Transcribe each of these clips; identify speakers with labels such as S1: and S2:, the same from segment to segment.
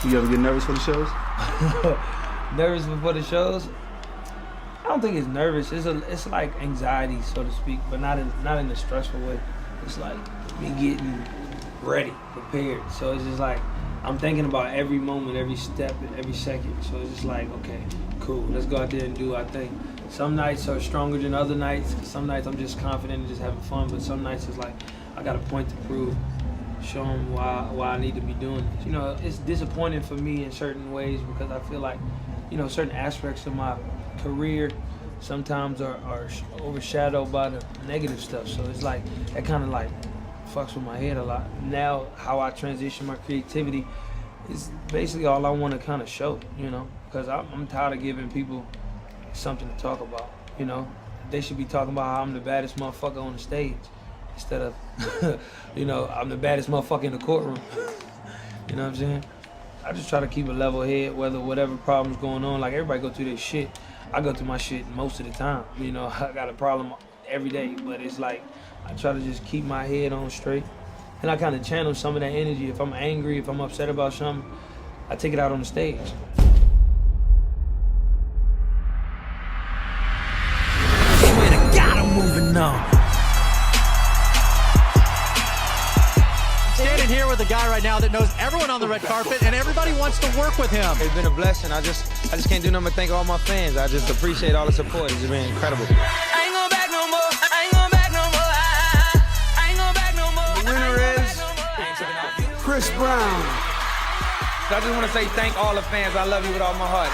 S1: You ever get nervous for the shows?
S2: Nervous before the shows? I don't think it's nervous. It's like anxiety, so to speak, but not in a stressful way. It's like me getting ready, prepared. So it's just like I'm thinking about every moment, every step, every second. So it's just like, okay, cool, let's go out there and do our thing. Some nights are stronger than other nights. Some nights I'm just confident and just having fun, but some nights it's like I got a point to prove. Show them why I need to be doing this. You know, it's disappointing for me in certain ways because I feel like, you know, certain aspects of my career sometimes are overshadowed by the negative stuff. So it's like, that kind of like fucks with my head a lot. Now, how I transition my creativity is basically all I want to kind of show, you know, because I'm tired of giving people something to talk about, you know. They should be talking about how I'm the baddest motherfucker on the stage instead of, you know, I'm the baddest motherfucker in the courtroom. You know what I'm saying? I just try to keep a level head, whatever problem's going on. Like, everybody go through their shit. I go through my shit most of the time. You know, I got a problem every day, but it's like, I try to just keep my head on straight. And I kind of channel some of that energy. If I'm angry, if I'm upset about something, I take it out on the stage.
S3: Swear to God, I'm moving on.
S4: Standing here with a guy right now that knows everyone on the red carpet and everybody wants to work with him.
S5: It's been a blessing. I just can't do nothing but thank all my fans. I just appreciate all the support. It's just been incredible.
S3: I ain't going back no more. I ain't going back no more. I ain't going back no more.
S1: The winner is Chris Brown.
S5: So I just want to say thank all the fans. I love you with all my heart.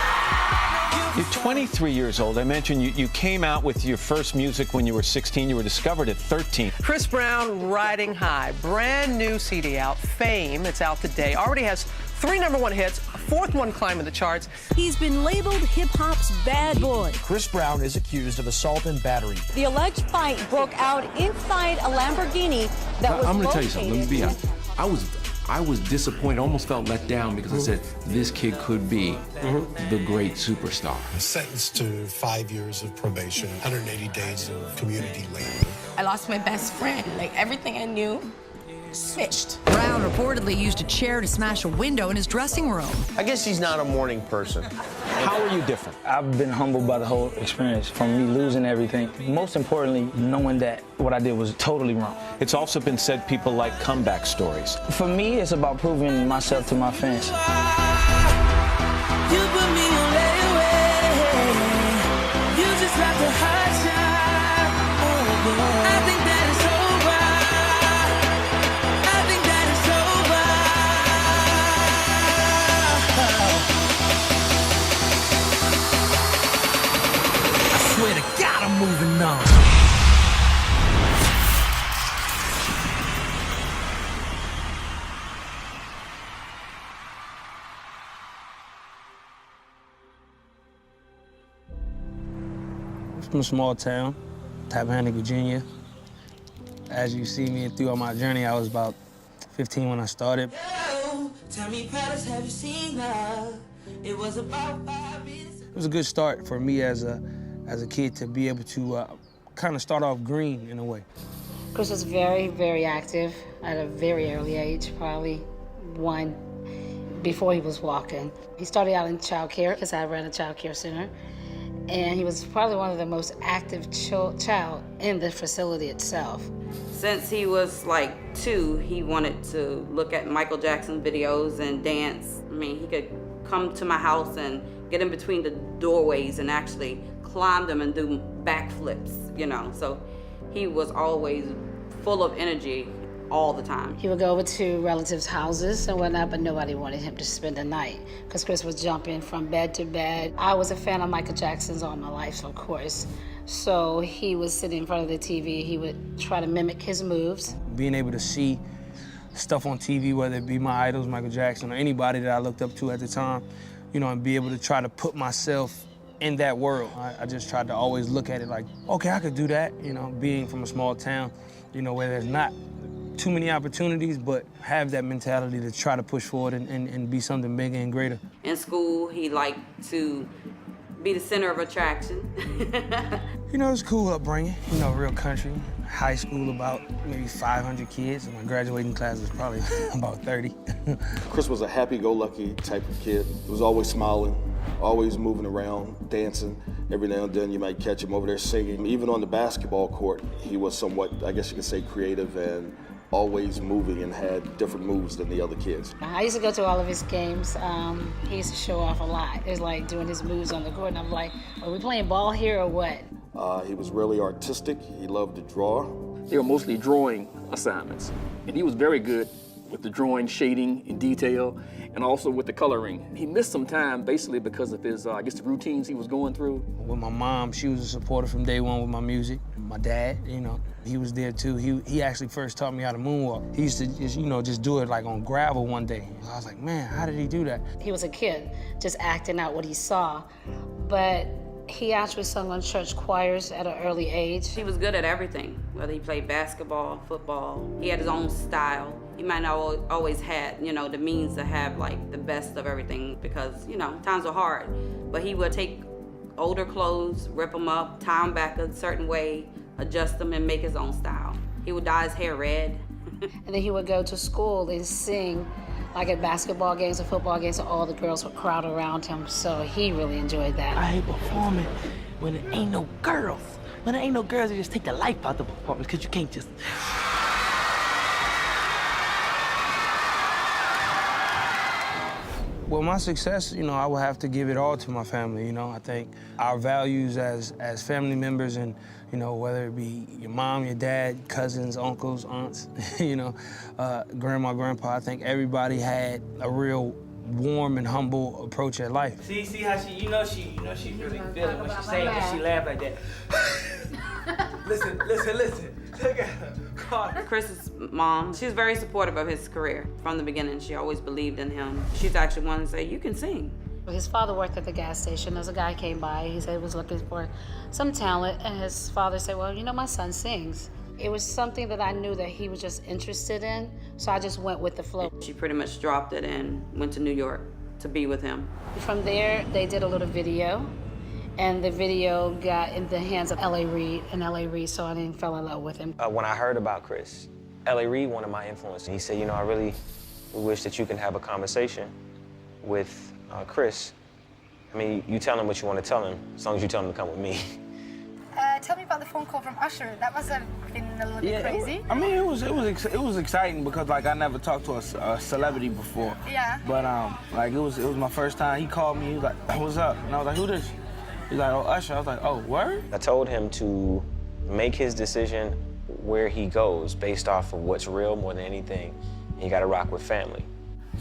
S6: You're 23 years old. I mentioned you came out with your first music when you were 16. You were discovered at 13.
S7: Chris Brown, Riding High. Brand new CD out, Fame. It's out today. Already has 3 #1 hits, a 4th one climbing the charts.
S8: He's been labeled hip-hop's bad boy.
S9: Chris Brown is accused of assault and battery.
S8: The alleged fight broke out inside a Lamborghini that was
S10: I'm going to tell you
S8: located.
S10: something. Let me be honest. I was disappointed, almost felt let down because I said, this kid could be the great superstar.
S11: Sentenced to 5 years of probation, 180 days of community labor.
S12: I lost my best friend. Like, everything I knew switched.
S13: Brown reportedly used a chair to smash a window in his dressing room.
S14: I guess he's not a morning person.
S6: How are you different?
S15: I've been humbled by the whole experience, from me losing everything. Most importantly, knowing that what I did was totally wrong.
S6: It's also been said people like comeback stories.
S15: For me, it's about proving myself to my fans.
S3: You put me on layaway. You just left a hot shot. Oh, I think that it's over. I think that it's over. I swear to God, I'm moving on.
S2: From a small town, Tappahannock, Virginia. As you see me throughout my journey, I was about 15 when I started.
S3: Tell me, Paris, have you seen love? It was about 5 minutes.
S2: It was a good start for me as a kid to be able to kind of start off green in a way.
S16: Chris was very, very active at a very early age, probably 1 before he was walking. He started out in child care because I ran a child care center. And he was probably one of the most active child in the facility itself.
S17: Since he was like 2, he wanted to look at Michael Jackson videos and dance. I mean, he could come to my house and get in between the doorways and actually climb them and do backflips, you know. So he was always full of energy all the time.
S16: He would go over to relatives' houses and whatnot, but nobody wanted him to spend the night because Chris was jumping from bed to bed. I was a fan of Michael Jackson's all my life, of course. So he was sitting in front of the TV. He would try to mimic his moves.
S2: Being able to see stuff on TV, whether it be my idols, Michael Jackson, or anybody that I looked up to at the time, you know, and be able to try to put myself in that world. I just tried to always look at it like, okay, I could do that, you know, being from a small town, you know, where there's not too many opportunities, but have that mentality to try to push forward and be something bigger and greater.
S17: In school, he liked to be the center of attraction.
S2: You know, it's cool upbringing, you know, real country. High school, about maybe 500 kids, and my graduating class was probably about 30.
S18: Chris was a happy-go-lucky type of kid. He was always smiling, always moving around, dancing. Every now and then you might catch him over there singing. Even on the basketball court, he was somewhat, I guess you could say, creative and always moving and had different moves than the other kids.
S16: I used to go to all of his games. He used to show off a lot. It was like doing his moves on the court, and I'm like, are we playing ball here or what?
S18: He was really artistic. He loved to draw.
S19: They were mostly drawing assignments, and he was very good with the drawing, shading, and detail, and also with the coloring. He missed some time basically because of his, I guess, the routines he was going through.
S2: With my mom, she was a supporter from day one with my music. My dad, you know, he was there too. He actually first taught me how to moonwalk. He used to just, you know, just do it like on gravel one day. I was like, man, how did he do that?
S16: He was a kid, just acting out what he saw, but he actually sung on church choirs at an early age.
S17: He was good at everything, whether he played basketball, football. He had his own style. He might not always had, you know, the means to have like the best of everything because, you know, times were hard. But he would take older clothes, rip them up, tie them back a certain way, adjust them and make his own style. He would dye his hair red.
S16: And then he would go to school and sing, like at basketball games and football games, and all the girls would crowd around him, so he really enjoyed that.
S20: I hate performing when there ain't no girls. When there ain't no girls, they just take the life out the performance, because you can't just...
S2: Well, my success, you know, I would have to give it all to my family, you know. I think our values as family members and, you know, whether it be your mom, your dad, cousins, uncles, aunts, you know, grandma, grandpa, I think everybody had a real warm and humble approach at life. See how she, you know she really feel it when she's saying that she laughed like that. Listen. Look at her.
S17: Chris's mom, she was very supportive of his career. From the beginning, she always believed in him. She's actually one to say, you can sing.
S16: His father worked at the gas station. As a guy came by, he said he was looking for some talent, and his father said, well, you know, my son sings. It was something that I knew that he was just interested in, so I just went with the flow.
S17: She pretty much dropped it and went to New York to be with him.
S16: From there, they did a little video, and the video got in the hands of L.A. Reid, and L.A. Reid saw it and fell in love with him.
S21: When I heard about Chris, L.A. Reid, one of my influences, he said, you know, I really wish that you can have a conversation with Chris. I mean, you tell him what you want to tell him, as long as you tell him to come with me.
S22: Tell me about the phone call from Usher. That must have been a little bit crazy.
S15: I mean, it was exciting because like I never talked to a celebrity before.
S22: Yeah.
S15: But like it was my first time. He called me. He was like, "What's up?" And I was like, "Who this?" He's like, "Oh, Usher." I was like, "Oh, word?"
S21: I told him to make his decision where he goes based off of what's real more than anything. You got to rock with family.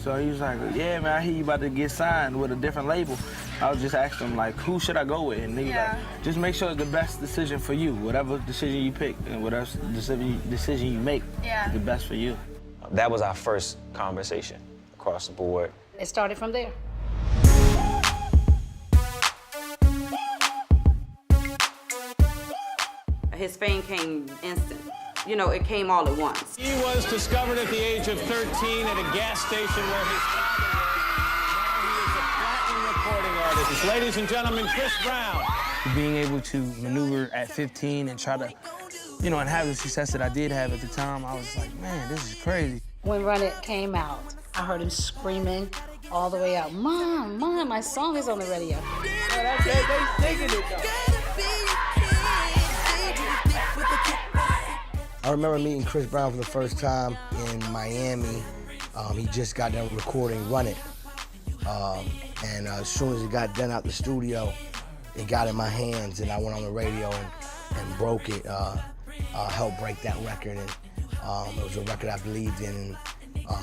S15: So he was like, yeah, man, I hear you about to get signed with a different label. I was just asking him, like, who should I go with? And he was like, just make sure it's the best decision for you. Whatever decision you pick and whatever decision you make is the best for you.
S21: That was our first conversation across the board.
S16: It started from there.
S17: His fame came instant. You know, it came all at once.
S23: He was discovered at the age of 13 at a gas station where his father worked. Now he is a platinum recording artist. Ladies and gentlemen, Chris Brown.
S2: Being able to maneuver at 15 and try to, you know, and have the success that I did have at the time, I was like, man, this is crazy.
S16: When Run It came out, I heard him screaming all the way out, Mom, my song is on the radio.
S2: They singing it though.
S24: I remember meeting Chris Brown for the first time in Miami. He just got done recording Run It. And as soon as it got done out the studio, it got in my hands and I went on the radio and broke it, helped break that record. And it was a record I believed in. And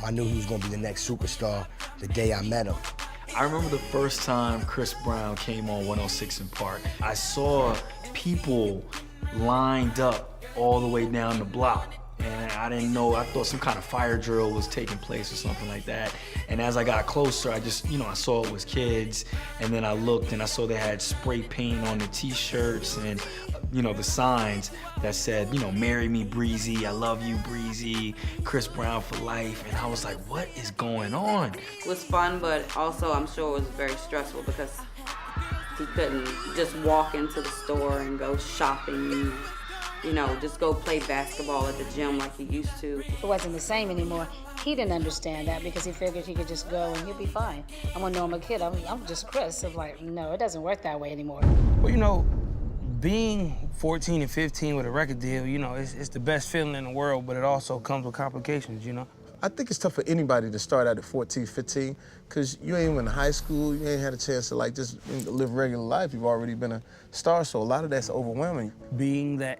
S24: I knew he was gonna be the next superstar the day I met him.
S25: I remember the first time Chris Brown came on 106 in Park. I saw people lined up all the way down the block. And I didn't know, I thought some kind of fire drill was taking place or something like that. And as I got closer, I just, you know, I saw it was kids. And then I looked and I saw they had spray paint on the t-shirts and, you know, the signs that said, you know, marry me, Breezy, I love you, Breezy, Chris Brown for life. And I was like, what is going on?
S17: It was fun, but also I'm sure it was very stressful because He couldn't just walk into the store and go shopping, you know, just go play basketball at the gym like he used to.
S16: It wasn't the same anymore. He didn't understand that because he figured he could just go and he'll be fine. I'm a normal kid. I'm just Chris. I'm like, no, it doesn't work that way anymore.
S2: Well, you know, being 14 and 15 with a record deal, you know, it's the best feeling in the world, but it also comes with complications, you know?
S14: I think it's tough for anybody to start out at 14, 15, because you ain't even in high school, you ain't had a chance to like just live regular life. You've already been a star, so a lot of that's overwhelming.
S2: Being that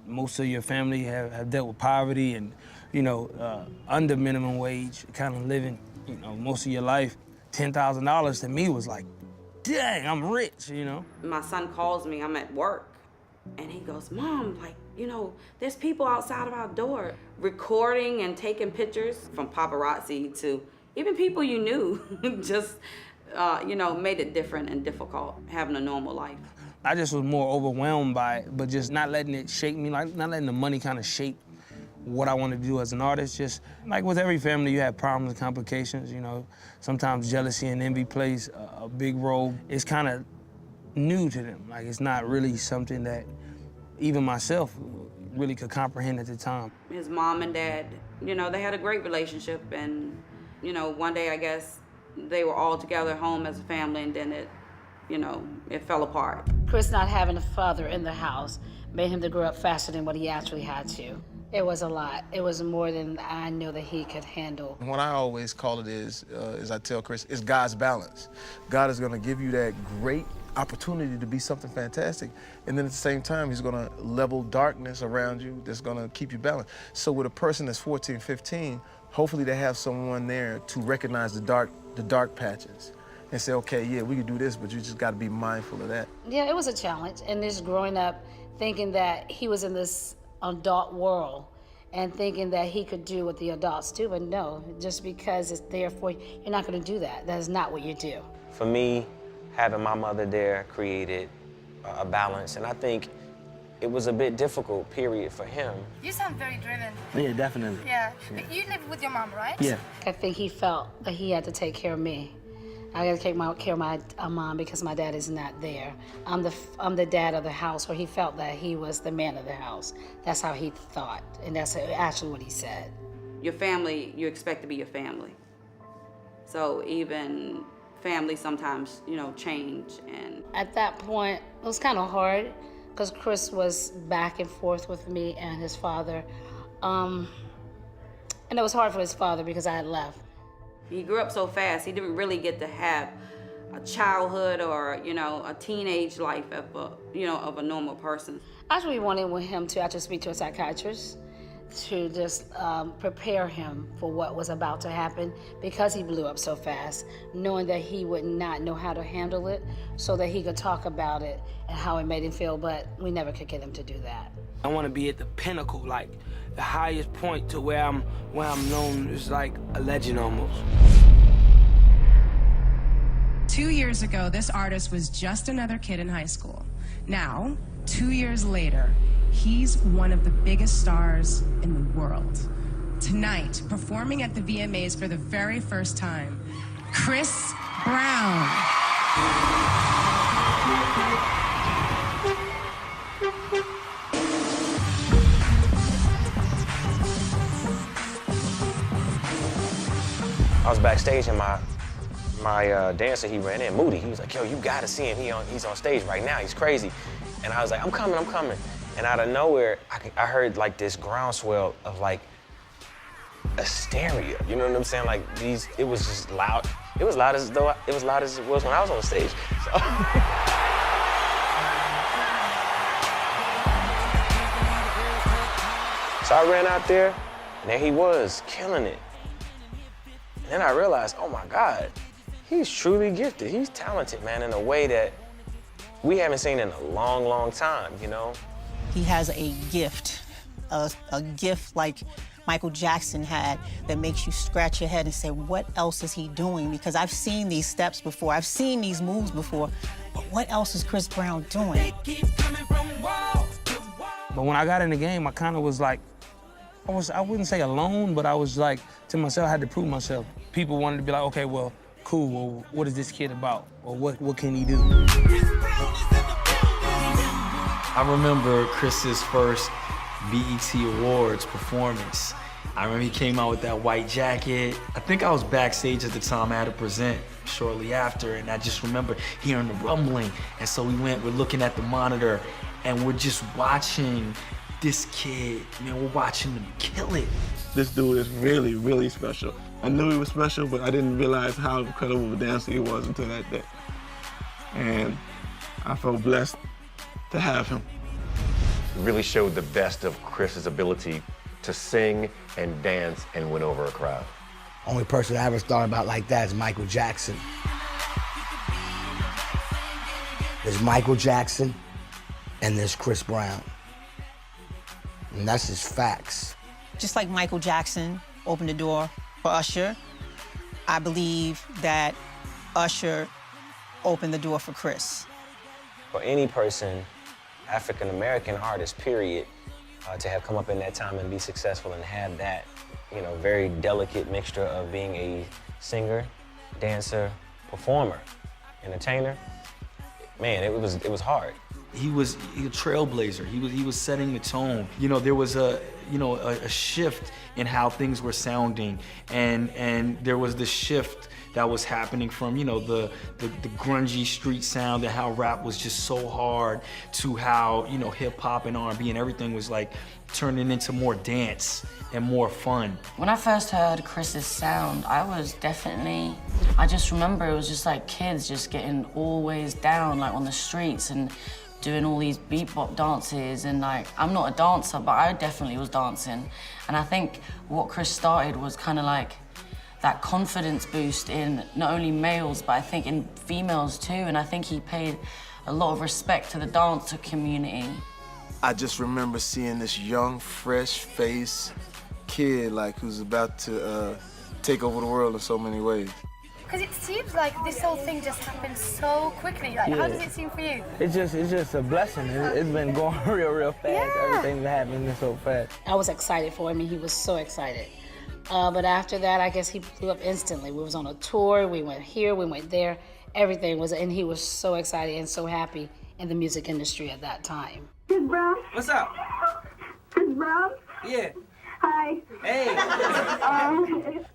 S2: most of your family have dealt with poverty and, you know, under minimum wage, kind of living, you know, most of your life, $10,000 to me was like, dang, I'm rich, you know?
S17: My son calls me, I'm at work, and he goes, Mom, like, you know, there's people outside of our door recording and taking pictures, from paparazzi to even people you knew, just, you know, made it different and difficult having a normal life.
S2: I just was more overwhelmed by it, but just not letting it shape me, like not letting the money kind of shape what I want to do as an artist. Just like with every family, you have problems and complications, you know. Sometimes jealousy and envy plays a big role. It's kind of new to them. Like, it's not really something that even myself really could comprehend at the time.
S17: His mom and dad, you know, they had a great relationship, and, you know, one day I guess they were all together home as a family, and then it, you know, it fell apart.
S16: Chris not having a father in the house made him to grow up faster than what he actually had to. It was a lot. It was more than I knew that he could handle.
S14: What I always call it is I tell Chris, it's God's balance. God is gonna give you that great opportunity to be something fantastic, and then at the same time, he's gonna level darkness around you that's gonna keep you balanced. So with a person that's 14, 15, hopefully they have someone there to recognize the dark patches and say, okay, yeah, we can do this, but you just gotta be mindful of that.
S16: Yeah, it was a challenge, and just growing up thinking that he was in this adult world and thinking that he could do what the adults do, but no, just because it's there for you, you're not gonna do that. That is not what you do.
S21: For me, having my mother there created a balance, and I think it was a bit difficult, period, for him.
S22: You sound very driven.
S15: Yeah, definitely.
S22: Yeah. But you live with your mom, right?
S15: Yeah.
S16: I think he felt that he had to take care of me. I got to take care of my mom because my dad is not there. I'm the dad of the house, where he felt that he was the man of the house. That's how he thought, and that's actually what he said.
S17: Your family, you expect to be your family. So even family sometimes, you know, change. And
S16: at that point, it was kind of hard because Chris was back and forth with me and his father. And it was hard for his father because I had left.
S17: He grew up so fast, he didn't really get to have a childhood or, you know, a teenage life of a, you know, of a normal person.
S16: I actually wanted with him to actually speak to a psychiatrist to just prepare him for what was about to happen because he blew up so fast, knowing that he would not know how to handle it so that he could talk about it and how it made him feel, but we never could get him to do that.
S2: I want to be at the pinnacle, like the highest point to where I'm known as like a legend almost.
S1: 2 years ago, this artist was just another kid in high school. Now, 2 years later, he's one of the biggest stars in the world. Tonight, performing at the VMAs for the very first time, Chris Brown.
S21: I was backstage and my dancer, he ran in, Moody. He was like, yo, you gotta see him. He's on stage right now. He's crazy. And I was like, I'm coming. And out of nowhere, I heard like this groundswell of like hysteria. You know what I'm saying? Like it was just loud. It was loud as it was when I was on the stage. So I ran out there, and there he was, killing it. And then I realized, oh my God, he's truly gifted. He's talented, man, in a way that we haven't seen in a long, long time, you know?
S4: He has a gift like Michael Jackson had that makes you scratch your head and say, what else is he doing? Because I've seen these steps before, I've seen these moves before, but what else is Chris Brown doing?
S2: But when I got in the game, I kind of was like, I wouldn't say alone, but I was like, to myself, I had to prove myself. People wanted to be like, okay, well, cool, well, what is this kid about? Or what can he do?
S25: I remember Chris's first BET Awards performance. I remember he came out with that white jacket. I think I was backstage at the time. I had to present shortly after, and I just remember hearing the rumbling. And so we're looking at the monitor, and we're just watching this kid, man, we're watching him kill it.
S15: This dude is really, really special. I knew he was special, but I didn't realize how incredible of a dancer he was until that day. And I felt blessed to have him.
S5: It really showed the best of Chris's ability to sing and dance and win over a crowd.
S24: Only person I ever thought about like that is Michael Jackson. There's Michael Jackson and there's Chris Brown. And that's just facts.
S4: Just like Michael Jackson opened the door for Usher, I believe that Usher opened the door for Chris.
S21: For any person, African-American artist, period, to have come up in that time and be successful and have that, you know, very delicate mixture of being a singer, dancer, performer, entertainer, man, it was hard.
S25: He was a trailblazer. He was setting the tone. You know, there was a shift in how things were sounding, and there was the shift that was happening from, you know, the grungy street sound and how rap was just so hard to how, you know, hip hop and R&B and everything was like turning into more dance and more fun.
S12: When I first heard Chris's sound, I just remember it was just like kids just getting always down like on the streets and doing all these beatbox dances, and like, I'm not a dancer, but I definitely was dancing. And I think what Chris started was kind of like that confidence boost in not only males, but I think in females too. And I think he paid a lot of respect to the dancer community.
S14: I just remember seeing this young, fresh-faced kid like who's about to take over the world in so many ways.
S22: Because it seems like this whole thing just happened so quickly. Like, how does it seem for you?
S15: It's just a blessing. It's been going real fast.
S22: Yeah.
S15: Everything's happening so fast.
S16: I was excited for him, and he was so excited. But after that, I guess he blew up instantly. We was on a tour, we went here, we went there. Everything was, and he was so excited and so happy in the music industry at that time.
S2: Chris Brown. What's up?
S22: Chris Brown?
S2: Yeah.
S22: Hi.
S2: Hey.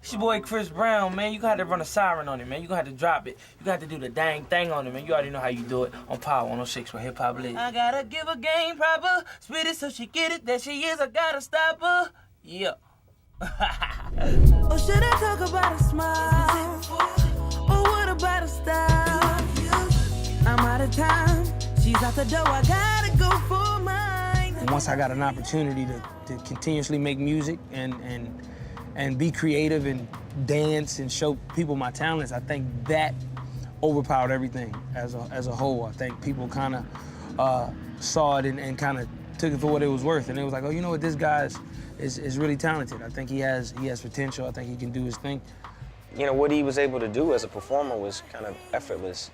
S2: It's your boy Chris Brown, man. You gotta run a siren on it, man. You gotta drop it. You gotta do the dang thing on it, man. You already know how you do it on Power 106 where hip hop lives. I gotta give a game proper, spit it so she get it. There she is, I gotta stop her. Yeah.
S3: Or should I talk about a smile? Or what about a style? I'm out of time. She's out the door. I gotta go for mine.
S2: Once I got an opportunity to continuously make music and be creative and dance and show people my talents, I think that overpowered everything as a whole. I think people kind of saw it and kind of took it for what it was worth, and it was like, oh, you know what, this guy is really talented. I think he has potential. I think he can do his thing.
S21: You know, what he was able to do as a performer was kind of effortless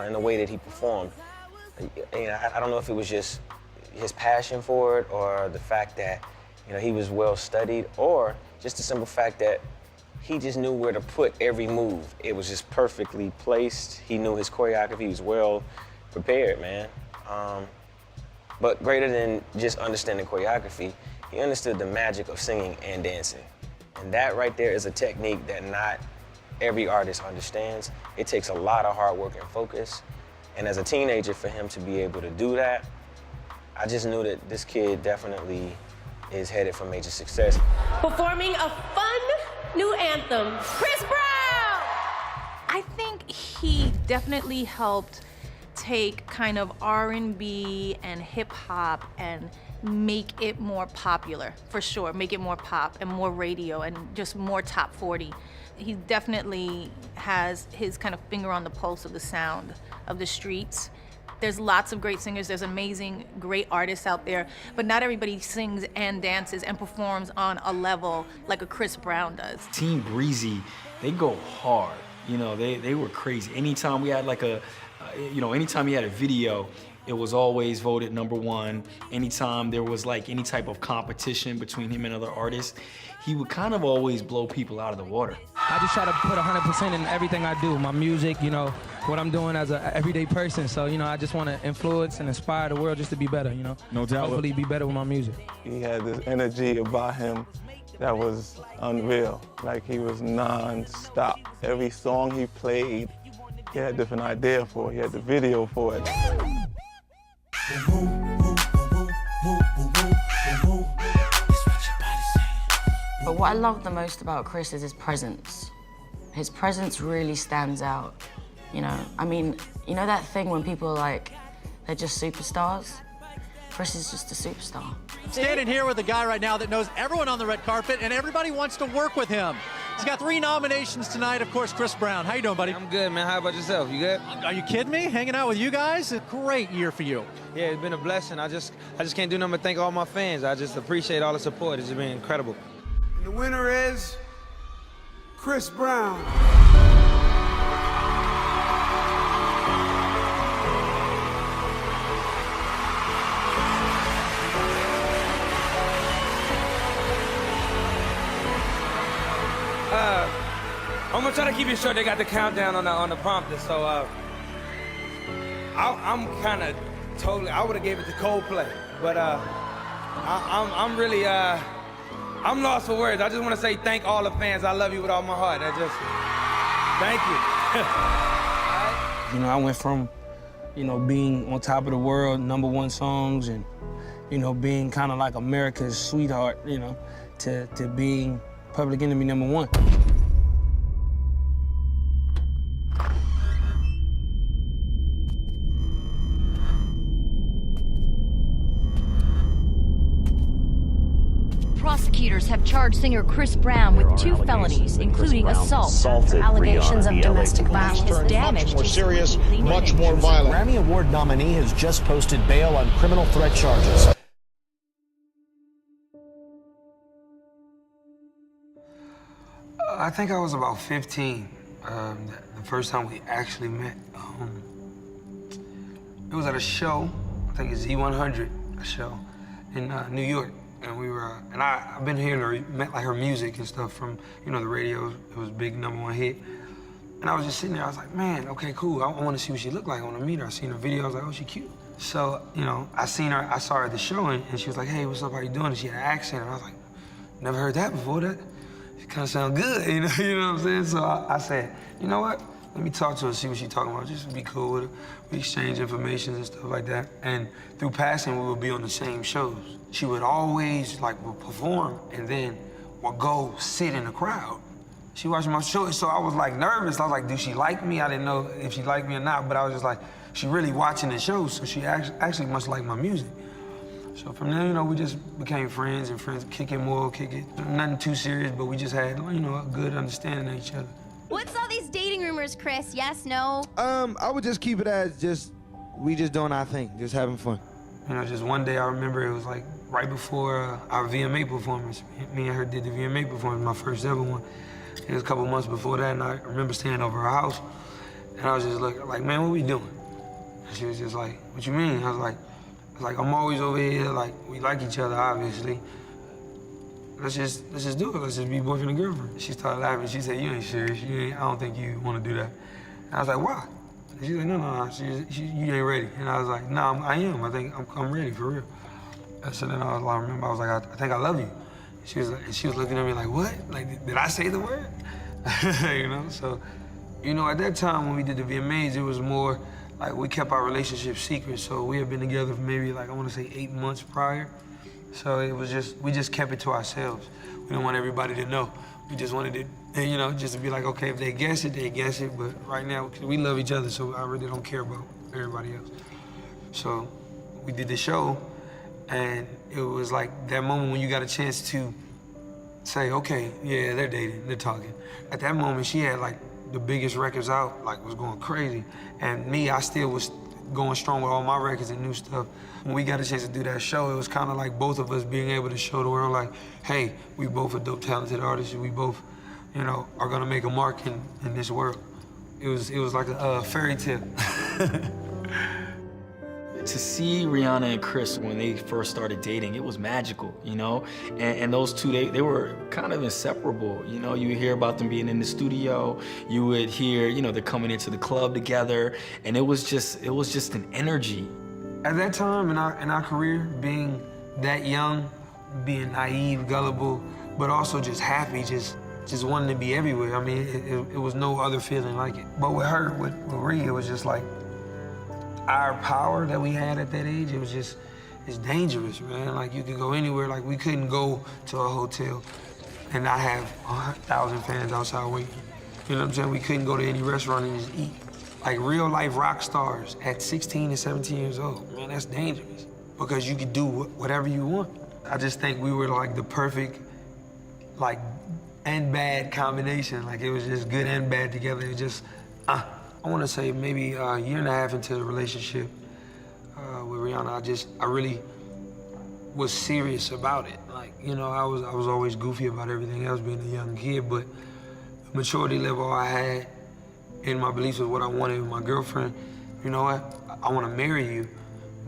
S21: in the way that he performed. You know, I don't know if it was just his passion for it or the fact that, you know, he was well studied, or just the simple fact that he just knew where to put every move. It was just perfectly placed. He knew his choreography. He was well prepared, man. But greater than just understanding choreography, he understood the magic of singing and dancing. And that right there is a technique that not every artist understands. It takes a lot of hard work and focus. And as a teenager, for him to be able to do that, I just knew that this kid definitely is headed for major success.
S7: Performing a fun new anthem, Chris Brown!
S8: I think he definitely helped take kind of R&B and hip hop and make it more popular, for sure. Make it more pop and more radio and just more top 40. He definitely has his kind of finger on the pulse of the sound of the streets. There's lots of great singers, there's amazing, great artists out there, but not everybody sings and dances and performs on a level like a Chris Brown does.
S25: Team Breezy, they go hard. You know, they were crazy. Anytime we had like anytime he had a video, it was always voted #1. Anytime there was like any type of competition between him and other artists, he would kind of always blow people out of the water.
S6: I just try to put 100% in everything I do, my music, you know, what I'm doing as an everyday person. So, you know, I just want to influence and inspire the world just to be better, you know.
S25: No doubt.
S6: Hopefully be better with my music.
S9: He had this energy about him that was unreal. Like, he was non-stop. Every song he played, he had a different idea for it. He had the video for it.
S12: But what I love the most about Chris is his presence. His presence really stands out, you know? I mean, you know that thing when people are like, they're just superstars? Chris is just a superstar.
S10: Standing here with a guy right now that knows everyone on the red carpet and everybody wants to work with him. He's got 3 nominations tonight, of course, Chris Brown. How you doing, buddy?
S2: I'm good, man. How about yourself? You good?
S10: Are you kidding me? Hanging out with you guys? A great year for you.
S2: Yeah, it's been a blessing. I just can't do nothing but thank all my fans. I just appreciate all the support. It's been incredible.
S11: The winner is Chris Brown.
S2: I'm gonna try to keep it short. They got the countdown on the prompter, so I'm kind of totally. I would have gave it to Coldplay, but I'm really I'm lost for words. I just want to say thank all the fans. I love you with all my heart. Thank you. You know, I went from, you know, being on top of the world, #1 songs, and, you know, being kind of like America's sweetheart, you know, to being Public Enemy #1.
S13: Prosecutors have charged singer Chris Brown with 2 felonies, including assault.
S26: Allegations of domestic violence.
S13: His damage
S26: much more serious, much more violent. Grammy Award nominee has just posted bail on criminal threat charges.
S2: I think I was about 15, the first time we actually met. It was at a show, I think it's Z100, a show in New York. And we were, and I've been hearing her, met like her music and stuff from, you know, the radio. It was a big #1 hit. And I was just sitting there, I was like, man, okay, cool. I want to see what she looked like. I want to meet her. I seen her video, I was like, oh, she cute. So, you know, I saw her at the show, and she was like, hey, what's up, how you doing? And she had an accent, and I was like, never heard that before. That kind of sound good, you know what I'm saying? So I said, you know what? Let me talk to her, see what she's talking about. Just be cool with her. We exchange information and stuff like that. And through passing, we would be on the same shows. She would always would perform and then would go sit in the crowd. She watched my show, so I was like nervous. I was like, do she like me? I didn't know if she liked me or not, but I was just like, she really watching the show, so she actually must like my music. So from there, you know, we just became friends, kick it. Nothing too serious, but we just had, you know, a good understanding of each other.
S26: What's all these dating rumors, Chris? Yes, no?
S27: I would just keep it as we just doing our thing, just having fun.
S2: You know, just one day I remember it was like right before our VMA performance. Me and her did the VMA performance, my first ever one. It was a couple months before that, and I remember staying over her house, and I was just looking like, man, what we doing? And she was just like, what you mean? I was like, I'm always over here, like, we like each other, obviously. Let's just do it. Let's just be boyfriend and girlfriend. She started laughing. She said, you ain't serious. I don't think you want to do that. And I was like, why? And she's like, no. You ain't ready. And I was like, no, I am. I think I'm ready, for real. So then I remember, I was like, I think I love you. She was looking at me like, what? Like, did I say the word? You know, so, you know, at that time when we did the VMAs, it was more like we kept our relationship secret. So we had been together for maybe like, I want to say 8 months prior. So it was we just kept it to ourselves. We didn't want everybody to know. We just wanted it, you know, just to be like, okay, if they guess it, they guess it. But right now, we love each other, so I really don't care about everybody else. So we did the show, and it was like that moment when you got a chance to say, okay, yeah, they're dating, they're talking. At that moment, she had like the biggest records out, like was going crazy. And me, I still was going strong with all my records and new stuff. When we got a chance to do that show, it was kind of like both of us being able to show the world like, hey, we both are dope, talented artists, and we both, you know, are gonna make a mark in this world. It was like a fairy tale.
S25: To see Rihanna and Chris when they first started dating, it was magical, you know? And those two, they were kind of inseparable, you know? You would hear about them being in the studio, you would hear, you know, they're coming into the club together, and it was just an energy.
S2: At that time in our career, being that young, being naive, gullible, but also just happy, just wanting to be everywhere. I mean, it was no other feeling like it. But with her, with Rhea, it was just like, our power that we had at that age, it's dangerous, man. Like, you could go anywhere. Like, we couldn't go to a hotel and not have 1,000 fans outside waiting. You know what I'm saying? We couldn't go to any restaurant and just eat. Like, real life rock stars at 16 and 17 years old, man, that's dangerous. Because you could do whatever you want. I just think we were like the perfect, like, and bad combination. Like, it was just good and bad together. It just, I want to say maybe a year and a half into the relationship with Rihanna, I really was serious about it. Like, you know, I was always goofy about everything else, being a young kid, but the maturity level I had in my beliefs of what I wanted with my girlfriend, you know what? I want to marry you,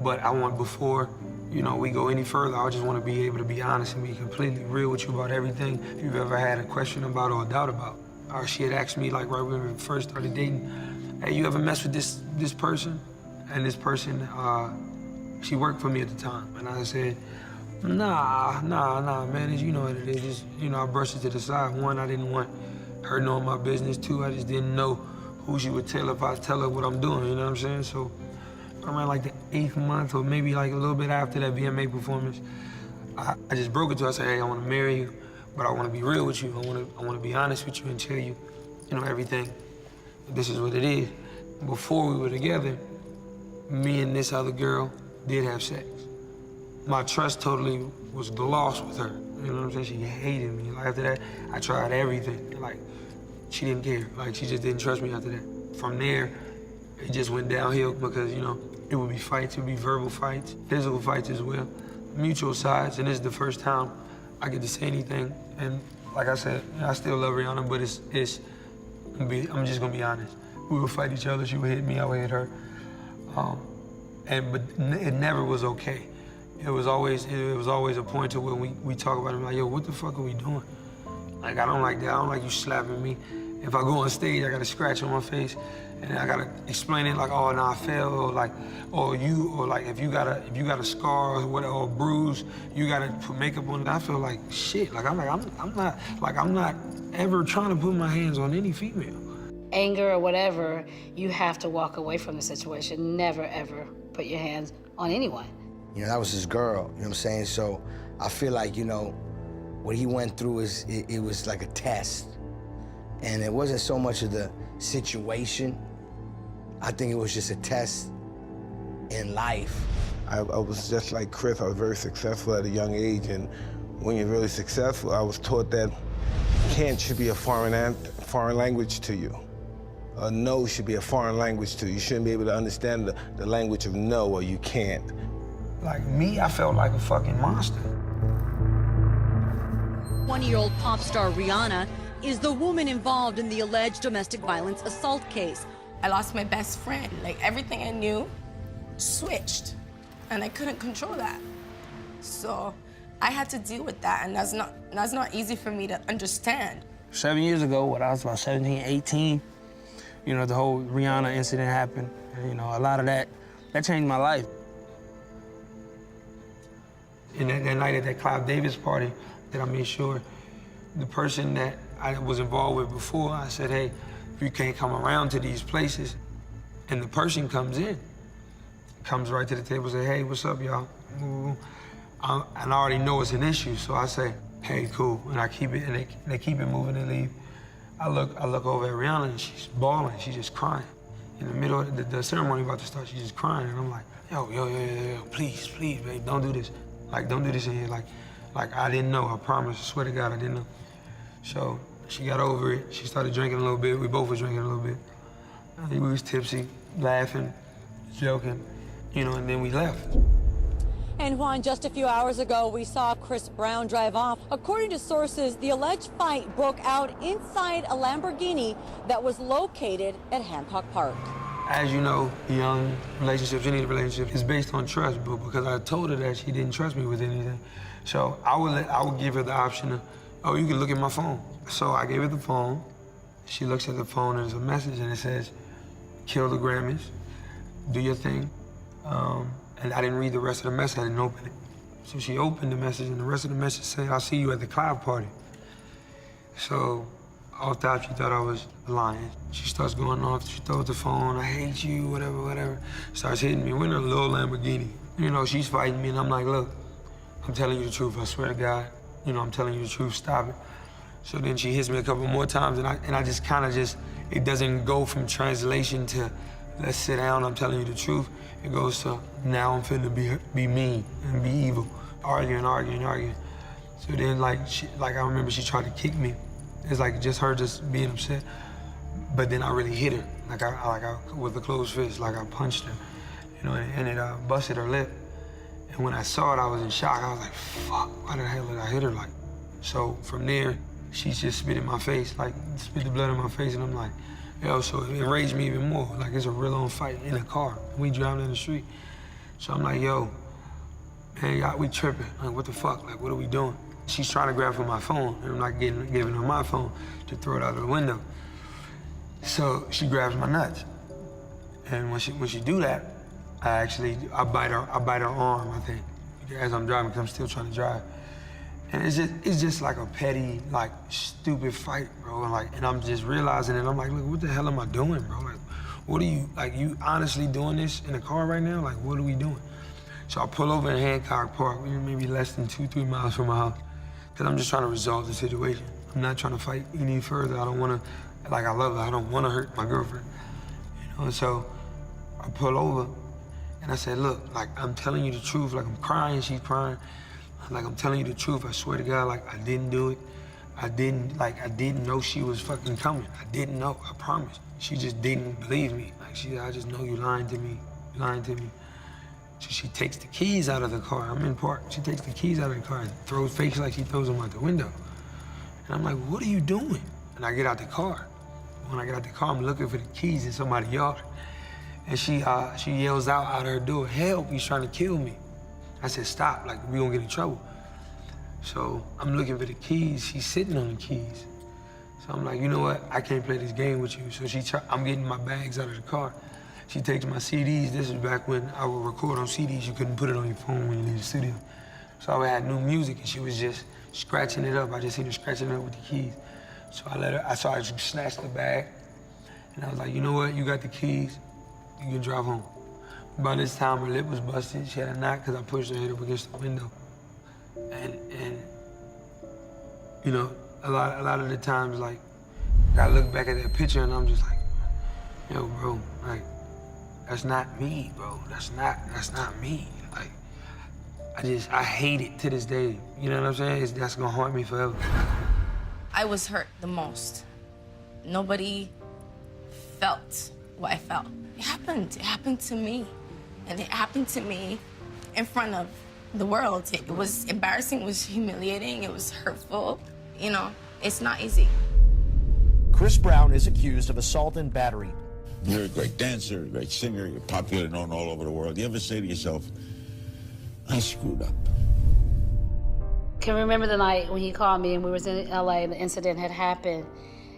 S2: but I want, before, you know, we go any further, I just want to be able to be honest and be completely real with you about everything you've ever had a question about or a doubt about. Or she had asked me, like, right when we first started dating, hey, you ever mess with this person? And this person, she worked for me at the time. And I said, nah, man, you know what it is. Just, you know, I brushed it to the side. One, I didn't want her knowing my business. Two, I just didn't know who she would tell if I tell her what I'm doing, you know what I'm saying? So around like the 8th month or maybe like a little bit after that VMA performance, I just broke it to her. I said, hey, I want to marry you, but I want to be real with you. I want to be honest with you and tell you, you know, everything. This is what it is. Before we were together, me and this other girl did have sex. My trust totally was lost with her. You know what I'm saying? She hated me. Like, after that, I tried everything. Like, she didn't care. Like, she just didn't trust me after that. From there, it just went downhill because, you know, it would be fights, it would be verbal fights, physical fights as well, mutual sides, and this is the first time I get to say anything. And like I said, I still love Rihanna, but I'm just gonna be honest. We would fight each other, she would hit me, I would hit her. But it never was okay. It was always a point to where we talk about it, like, yo, what the fuck are we doing? Like, I don't like that, I don't like you slapping me. If I go on stage, I got a scratch on my face, and I gotta explain it like, oh, no, I fell, or like, if you got a scar or whatever, or a bruise, you gotta put makeup on it. I feel like shit. Like, I'm not ever trying to put my hands on any female.
S16: Anger or whatever, you have to walk away from the situation. Never, ever put your hands on anyone.
S24: You know, that was his girl, you know what I'm saying? So I feel like, you know, what he went through it was like a test. And it wasn't so much of the situation. I think it was just a test in life.
S9: I was just like Chris. I was very successful at a young age, and when you're really successful, I was taught that can't should be a foreign language to you. A no should be a foreign language to you. You shouldn't be able to understand the language of no, or you can't.
S2: Like me, I felt like a fucking monster.
S13: 20-year-old pop star Rihanna is the woman involved in the alleged domestic violence assault case.
S1: I lost my best friend. Like, everything I knew switched, and I couldn't control that. So I had to deal with that, and that's not easy for me to understand.
S2: 7 years ago, when I was about 17, 18, you know, the whole Rihanna incident happened. And, you know, a lot of that changed my life. And that night at that Clive Davis party, that I made sure the person that I was involved with before, I said, hey, you can't come around to these places. And the person comes in, comes right to the table, say, hey, what's up, y'all? And I already know it's an issue, so I say, hey, cool, and I keep it, and they keep it moving and leave. I look over at Rihanna, and she's bawling, she's just crying. In the middle of the ceremony about to start, she's just crying, and I'm like, yo, please, babe, don't do this. Like, don't do this in here. Like I didn't know, I promise, I swear to God, I didn't know. So she got over it, she started drinking a little bit, we both were drinking a little bit. I think we was tipsy, laughing, joking, you know, and then we left.
S13: And Juan, just a few hours ago, we saw Chris Brown drive off. According to sources, the alleged fight broke out inside a Lamborghini that was located at Hancock Park.
S2: As you know, young relationships, any relationship, is based on trust, but because I told her that, she didn't trust me with anything. So I would give her the option of, oh, you can look at my phone. So I gave her the phone. She looks at the phone and there's a message and it says, kill the Grammys, do your thing. And I didn't read the rest of the message, I didn't open it. So she opened the message and the rest of the message said, I'll see you at the Clive party. So off top, she thought I was lying. She starts going off, she throws the phone, I hate you, whatever, whatever. Starts hitting me, we're in a little Lamborghini. You know, she's fighting me and I'm like, look, I'm telling you the truth, I swear to God. You know, I'm telling you the truth, stop it. So then she hits me a couple more times and I just kind of it doesn't go from translation to let's sit down, I'm telling you the truth. It goes to now I'm finna be mean and be evil. Arguing. So then I remember she tried to kick me. It's like just her just being upset. But then I really hit her. Like I with a closed fist, like I punched her, you know, and it busted her lip. And when I saw it, I was in shock. I was like, fuck, why the hell did I hit her like? So from there, she just spit in my face, like spit the blood in my face, and I'm like, yo, so it enraged me even more. Like it's a real on fight in a car. We driving down the street. So I'm like, yo, man, we tripping. Like, what the fuck? Like, what are we doing? She's trying to grab for my phone, and I'm not giving her my phone to throw it out of the window. So she grabs my nuts. And when she do that, I bite her arm, I think, as I'm driving, because I'm still trying to drive. And it's just like a petty, like, stupid fight, bro. And I'm just realizing it. I'm like, look, what the hell am I doing, bro? Like, what are you honestly doing this in the car right now? Like, what are we doing? So I pull over in Hancock Park, maybe less than 2-3 miles from my house, because I'm just trying to resolve the situation. I'm not trying to fight any further. I don't want to, like, I love her. I don't want to hurt my girlfriend, you know? So I pull over, and I said, look, like, I'm telling you the truth. Like, I'm crying, she's crying. Like, I'm telling you the truth. I swear to God, like, I didn't do it. I didn't know she was fucking coming. I didn't know, I promise. She just didn't believe me. Like, I just know you lying to me, So she takes the keys out of the car. I'm in park. She takes the keys out of the car and throws fakes like she throws them out the window. And I'm like, what are you doing? And I get out the car. When I get out the car, I'm looking for the keys in somebody's yard. And she yells out her door, help, he's trying to kill me. I said, stop, like, we gonna get in trouble. So I'm looking for the keys, she's sitting on the keys. So I'm like, you know what, I can't play this game with you. So I'm getting my bags out of the car. She takes my CDs. This is back when I would record on CDs. You couldn't put it on your phone when you leave the studio. So I had new music and she was just scratching it up. I just seen her scratching it up with the keys. So I saw her snatch the bag. And I was like, you know what, you got the keys, you can drive home. By this time, her lip was busted. She had a knot because I pushed her head up against the window. And you know, a lot of the times, like, I look back at that picture and I'm just like, yo, bro, like, that's not me, bro. That's not me. Like, I hate it to this day. You know what I'm saying? That's gonna haunt me forever.
S1: I was hurt the most. Nobody felt what I felt. It happened to me. And it happened to me in front of the world. It was embarrassing, it was humiliating, it was hurtful. You know, it's not easy.
S26: Chris Brown is accused of assault and battery.
S4: You're a great dancer, a great singer, you're popular, known all over the world. You ever say to yourself, I screwed up?
S16: Can remember the night when he called me and we was in LA and the incident had happened.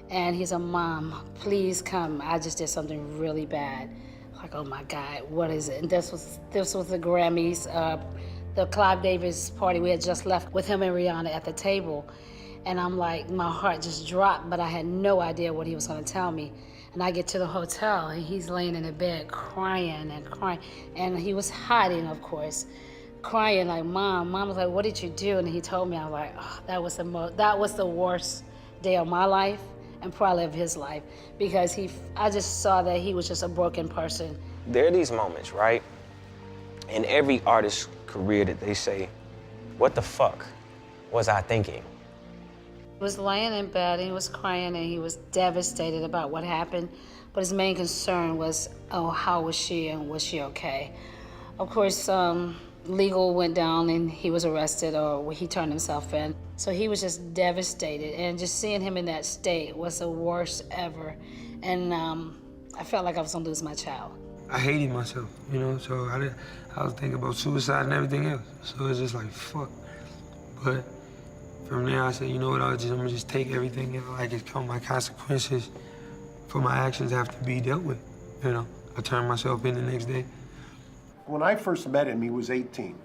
S16: And he's a mom, please come. I just did something really bad. Like, oh my God, what is it? And this was the Grammys, the Clive Davis party. We had just left with him and Rihanna at the table. And I'm like, my heart just dropped, but I had no idea what he was gonna tell me. And I get to the hotel and he's laying in the bed crying and crying. And he was hiding, of course, crying like, Mom. Mom was like, what did you do? And he told me, I was like, oh, that was the worst day of my life and probably of his life, because I just saw that he was just a broken person.
S21: There are these moments, right, in every artist's career that they say, what the fuck was I thinking?
S16: He was laying in bed and he was crying and he was devastated about what happened, but his main concern was, oh, how was she and was she okay? Of course, legal went down and he was arrested, or he turned himself in. So he was just devastated, and just seeing him in that state was the worst ever. And I felt like I was gonna lose my child.
S2: I hated myself, you know, so I was thinking about suicide and everything else. So it's just like, fuck. But from there, I said, you know what, I'm gonna just take everything like it's come. My consequences for my actions have to be dealt with, you know. I turned myself in the next day.
S5: When I first met him, he was 18.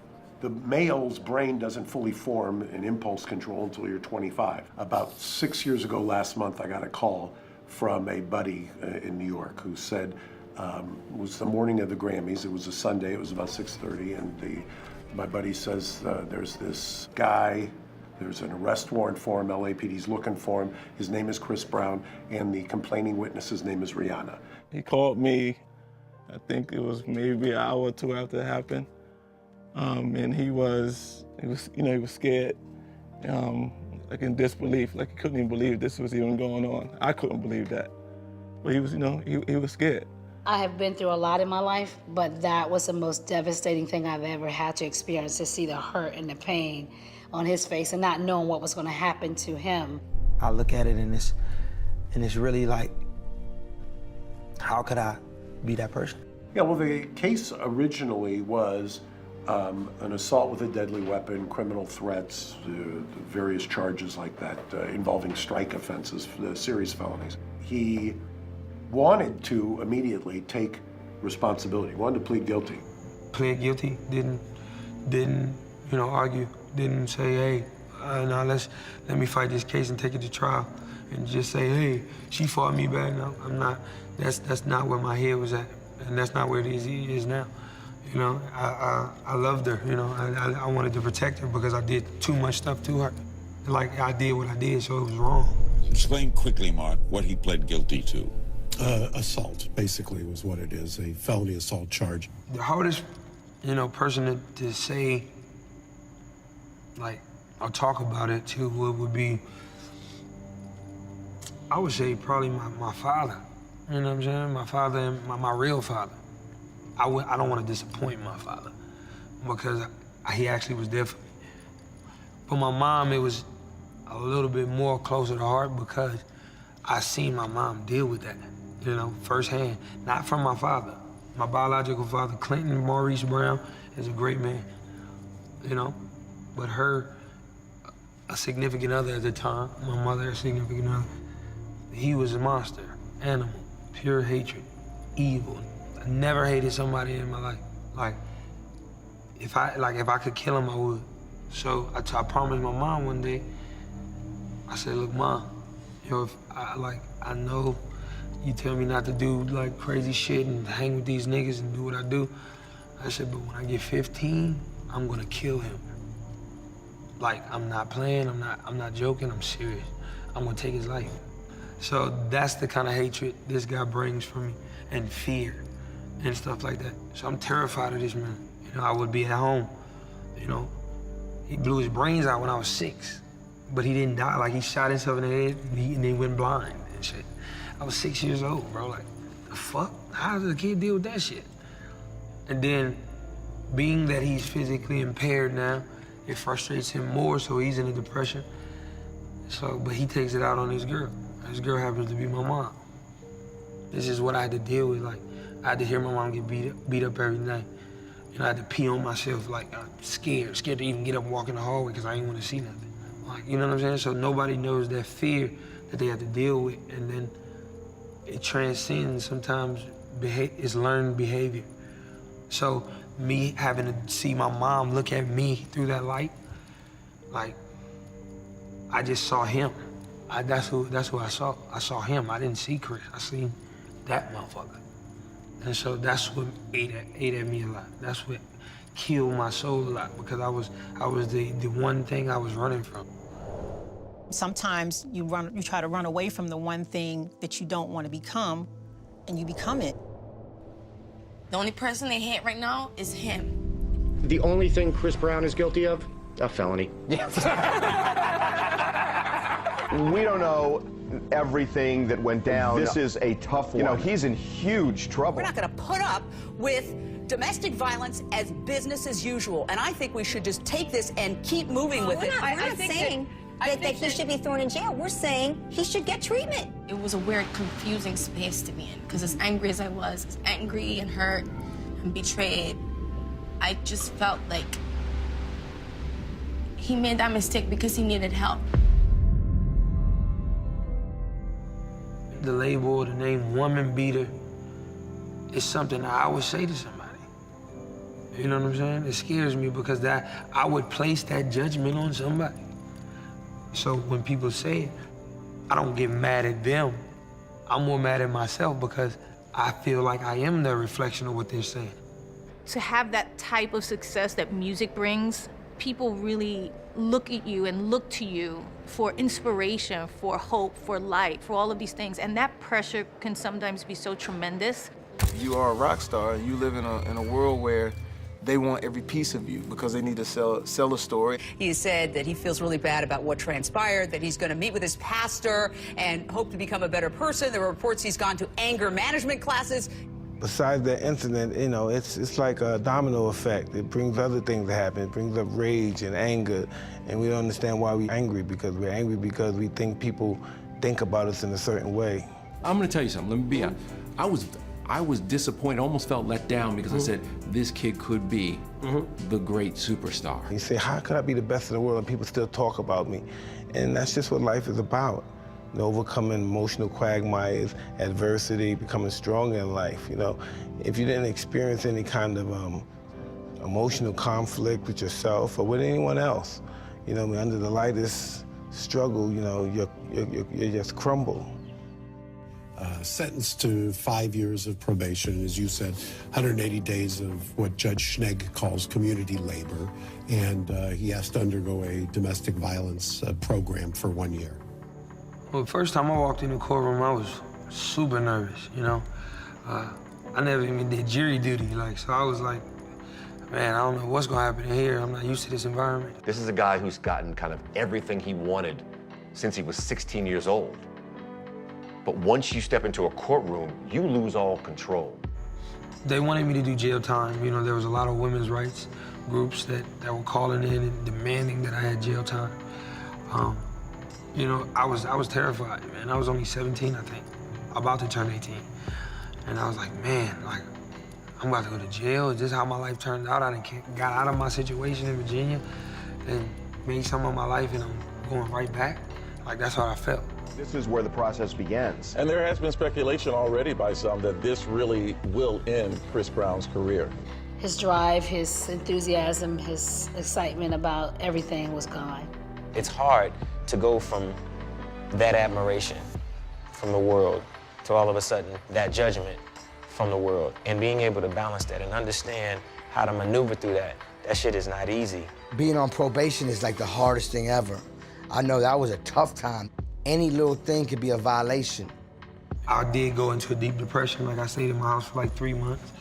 S5: The male's brain doesn't fully form in impulse control until you're 25. About 6 years ago last month, I got a call from a buddy in New York who said, it was the morning of the Grammys. It was a Sunday. It was about 6:30, and my buddy says there's this guy. There's an arrest warrant for him. LAPD's looking for him. His name is Chris Brown, and the complaining witness's name is Rihanna.
S15: He called me. I think it was maybe an hour or two after it happened, and he was scared, like in disbelief, like he couldn't even believe this was even going on. I couldn't believe that, but he was, he was scared.
S16: I have been through a lot in my life, but that was the most devastating thing I've ever had to experience, to see the hurt and the pain on his face and not knowing what was going to happen to him.
S2: I look at it and it's really like, how could I be that person?
S5: Yeah, well, the case originally was an assault with a deadly weapon, criminal threats, various charges like that involving strike offenses, serious felonies. He wanted to immediately take responsibility, wanted to plead guilty.
S2: Plead guilty, didn't argue, didn't say, hey, now let me fight this case and take it to trial, and just say, hey, she fought me bad. No, I'm not. That's not where my head was at, and that's not where it is now. You know, I loved her. You know, I wanted to protect her because I did too much stuff to her. Like I did what I did, so it was wrong.
S4: Explain quickly, Mark, what he pled guilty to.
S14: Assault, basically, was what it is, a felony assault charge.
S2: The hardest, person to say, like, or talk about it to would be, I would say probably my father. You know what I'm saying? My father and my real father. I don't want to disappoint my father because he actually was there for me. But my mom, it was a little bit more closer to heart because I seen my mom deal with that, firsthand. Not from my father. My biological father, Clinton Maurice Brown, is a great man, But her, a significant other at the time, my mother, a significant other, he was a monster, animal, pure hatred, evil. I never hated somebody in my life. Like, if I could kill him, I would. So I promised my mom one day, I said, look, Mom, if I know you tell me not to do like crazy shit and hang with these niggas and do what I do. I said, but when I get 15, I'm gonna kill him. Like, I'm not playing, I'm not joking, I'm serious. I'm gonna take his life. So that's the kind of hatred this guy brings for me, and fear and stuff like that. So I'm terrified of this man. I would be at home, He blew his brains out when I was 6, but he didn't die. Like, he shot himself in the head and he went blind and shit. I was 6 years old, bro. Like, the fuck? How does a kid deal with that shit? And then, being that he's physically impaired now, it frustrates him more, so he's in a depression. So, but he takes it out on his girl. His girl happens to be my mom. This is what I had to deal with. Like, I had to hear my mom get beat up every night. I had to pee on myself, like, I'm scared to even get up and walk in the hallway because I didn't want to see nothing. Like, you know what I'm saying? So nobody knows that fear that they have to deal with, and then it transcends sometimes, it's learned behavior. So me having to see my mom look at me through that light, like, I just saw him. That's who I saw. I saw him. I didn't see Chris. I seen that motherfucker. And so that's what ate at me a lot. That's what killed my soul a lot, because I was the one thing I was running from.
S17: Sometimes you try to run away from the one thing that you don't want to become, and you become it.
S1: The only person they hate right now is him.
S26: The only thing Chris Brown is guilty of? A felony.
S18: We don't know everything that went down. This is a tough one. He's in huge trouble.
S19: We're not going to put up with domestic violence as business as usual. And I think we should just take this and keep moving with it.
S22: We're not saying
S3: that he should be thrown in jail. We're saying he should get treatment.
S1: It was a weird, confusing space to be in, because as angry as I was, as angry and hurt and betrayed, I just felt like he made that mistake because he needed help.
S2: The label, the name woman beater, is something I would say to somebody. You know what I'm saying? It scares me because that I would place that judgment on somebody. So when people say it, I don't get mad at them. I'm more mad at myself because I feel like I am the reflection of what they're saying.
S6: To have that type of success that music brings, people really look at you and look to you for inspiration, for hope, for light, for all of these things. And that pressure can sometimes be so tremendous.
S27: You are a rock star, and you live in a world where they want every piece of you because they need to sell a story.
S19: He said that he feels really bad about what transpired, that he's going to meet with his pastor and hope to become a better person. There are reports he's gone to anger management classes.
S9: Besides that incident, you know, it's like a domino effect. It brings other things to happen. It brings up rage and anger, and we don't understand why we're angry because we think people think about us in a certain way.
S7: I'm gonna tell you something, let me be honest. I was disappointed, almost felt let down because I said, this kid could be the great superstar.
S9: You say, how could I be the best in the world and people still talk about me? And that's just what life is about. You know, overcoming emotional quagmires, adversity, becoming stronger in life, you know. If you didn't experience any kind of emotional conflict with yourself or with anyone else, you know, I mean, under the lightest struggle, you know, you just crumble.
S14: Sentenced to 5 years of probation, as you said, 180 days of what Judge Schnegg calls community labor, and he has to undergo a domestic violence program for 1 year.
S2: Well, the first time I walked in the courtroom, I was super nervous, you know. I never even did jury duty, so I was like, man, I don't know what's gonna happen in here. I'm not used to this environment.
S8: This is a guy who's gotten kind of everything he wanted since he was 16 years old. But once you step into a courtroom, you lose all control.
S2: They wanted me to do jail time. You know, there was a lot of women's rights groups that were calling in and demanding that I had jail time. You know, I was terrified, man. I was only 17, I think, about to turn 18. And I was like, man, I'm about to go to jail. Is this how my life turned out? I got out of my situation in Virginia and made some of my life and I'm going right back. That's how I felt.
S18: This is where the process begins.
S12: And there has been speculation already by some that this really will end Chris Brown's career.
S16: His drive, his enthusiasm, his excitement about everything was gone.
S21: It's hard to go from that admiration from the world to all of a sudden that judgment from the world. And being able to balance that and understand how to maneuver through that shit is not easy.
S24: Being on probation is like the hardest thing ever. I know that was a tough time. Any little thing could be a violation.
S2: I did go into a deep depression. I stayed in my house for 3 months.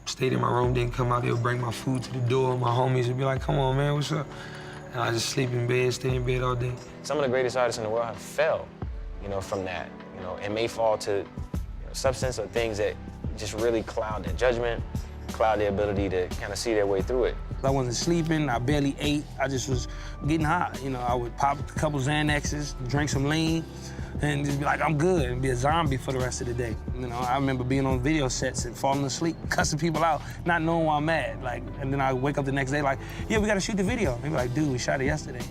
S2: Stayed in my room, didn't come out. They would bring my food to the door. My homies would be like, come on, man, what's up? And I just sleep in bed, stay in bed all day.
S21: Some of the greatest artists in the world have fell, from that, and may fall to substance or things that just really cloud their judgment, cloud their ability to kind of see their way through it.
S2: I wasn't sleeping, I barely ate, I just was getting high. I would pop a couple Xanaxes, drink some lean, and just be like, I'm good, and be a zombie for the rest of the day. I remember being on video sets and falling asleep, cussing people out, not knowing why I'm mad. And then I wake up the next day yeah, we gotta shoot the video. They be like, dude, we shot it yesterday.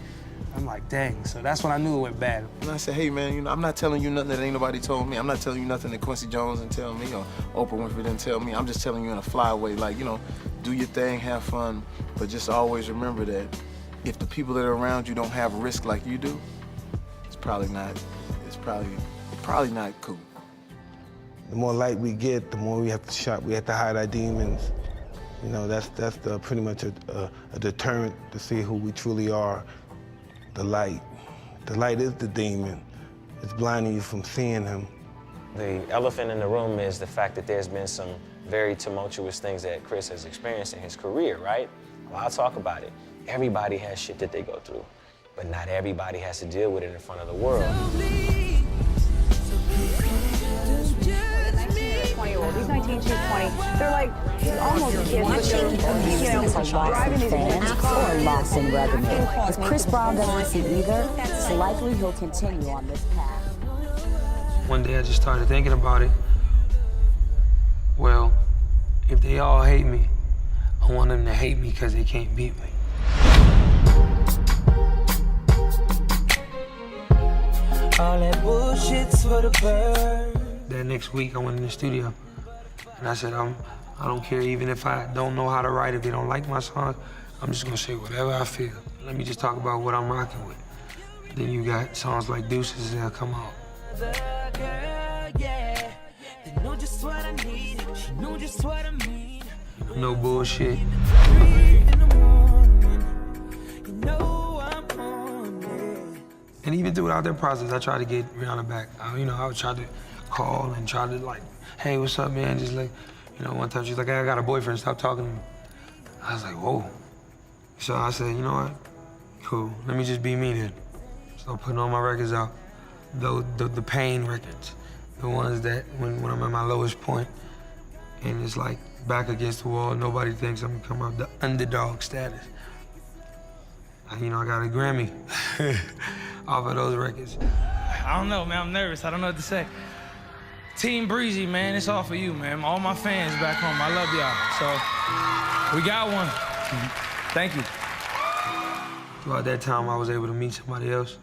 S2: I'm like, dang, so that's when I knew it went bad.
S27: And I said, hey, man, I'm not telling you nothing that ain't nobody told me. I'm not telling you nothing that Quincy Jones didn't tell me or Oprah Winfrey didn't tell me. I'm just telling you in a flyaway, do your thing, have fun, but just always remember that if the people that are around you don't have risk like you do, it's probably not cool.
S9: The more light we get, the more we have to hide our demons. That's pretty much a deterrent to see who we truly are. The light. The light is the demon. It's blinding you from seeing him.
S21: The elephant in the room is the fact that there's been some very tumultuous things that Chris has experienced in his career, right? Well, I'll talk about it. Everybody has shit that they go through, but not everybody has to deal with it in front of the world.
S3: 20-year-old. He's 19, she's 20. They're like almost kids.
S10: it's a loss in fans or a loss in revenue. If Chris Brown doesn't see either, it's likely he'll continue on this path.
S2: One day I just started thinking about it. Well, if they all hate me, I want them to hate me because they can't beat me. All that bullshit's for the bird. That next week I went in the studio and I said, I don't care even if I don't know how to write, if they don't like my songs, I'm just gonna say whatever I feel. Let me just talk about what I'm rocking with. Then you got songs like Deuces that'll come out. No bullshit. And even throughout that process, I tried to get Rihanna back. I would try to call and try to like, hey, what's up, man? Just like, one time she's like, hey, I got a boyfriend, stop talking to me. I was like, whoa. So I said, you know what? Cool, let me just be me then. So putting all my records out, the pain records, the ones that when I'm at my lowest point, and it's like back against the wall, nobody thinks I'm gonna come out the underdog status. I got a Grammy off of those records.
S11: I don't know, man, I'm nervous, I don't know what to say. Team Breezy, man, it's all for you, man. All my fans back home, I love y'all. So, we got one. Thank you.
S2: Throughout that time, I was able to meet somebody else.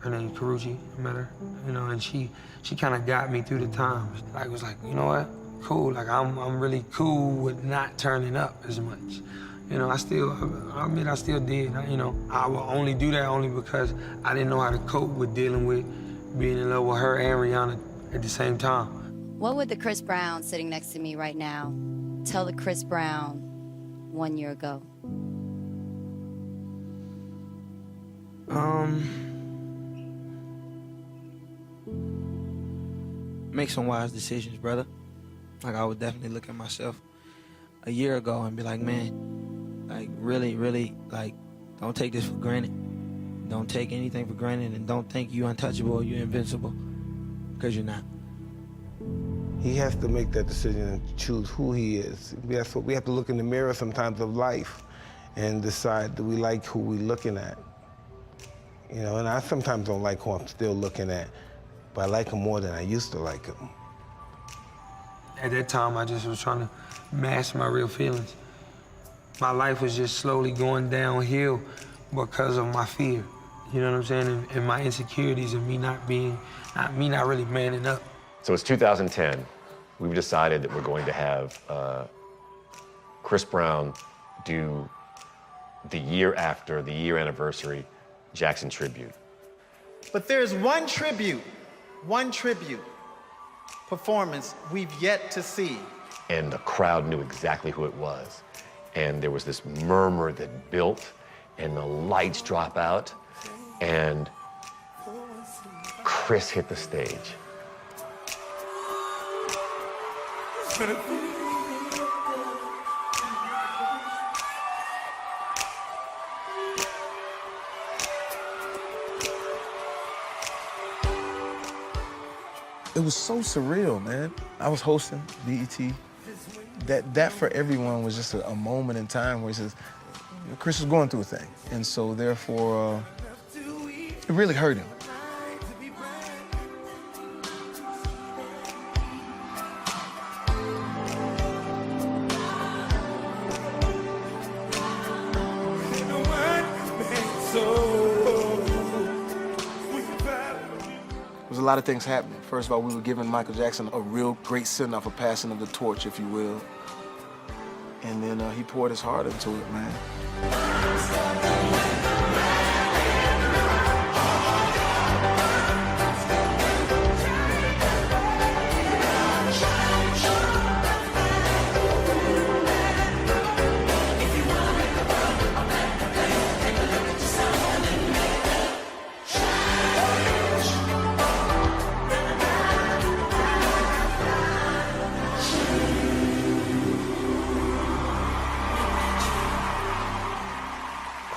S2: Her name's Karuchi, I met her, and she kind of got me through the times. I was like, you know what? Cool, like I'm really cool with not turning up as much. I admit I still did. I will only do that only because I didn't know how to cope with dealing with being in love with her and Rihanna at the same time.
S13: What would the Chris Brown sitting next to me right now tell the Chris Brown 1 year ago?
S2: Make some wise decisions, brother. Like, I would definitely look at myself a year ago and be like, man, like, really, really, like, don't take this for granted. Don't take anything for granted, and don't think you're untouchable or you're invincible, because you're not.
S9: He has to make that decision and choose who he is. We have to look in the mirror sometimes of life and decide, do we like who we're looking at? And I sometimes don't like who I'm still looking at, but I like him more than I used to like him.
S2: At that time, I just was trying to mask my real feelings. My life was just slowly going downhill because of my fear. You know what I'm saying? And my insecurities and me not really manning up.
S8: So it's 2010. We've decided that we're going to have Chris Brown do the year after, the year anniversary Jackson tribute.
S15: But there's one tribute performance we've yet to see.
S8: And the crowd knew exactly who it was. And there was this murmur that built, and the lights drop out, and Chris hit the stage.
S27: It was so surreal, man. I was hosting BET. That for everyone was just a moment in time where he says, Chris was going through a thing. And so therefore, it really hurt him. There was a lot of things happening. First of all, we were giving Michael Jackson a real great send-off, a passing of the torch, if you will. And then he poured his heart into it, man.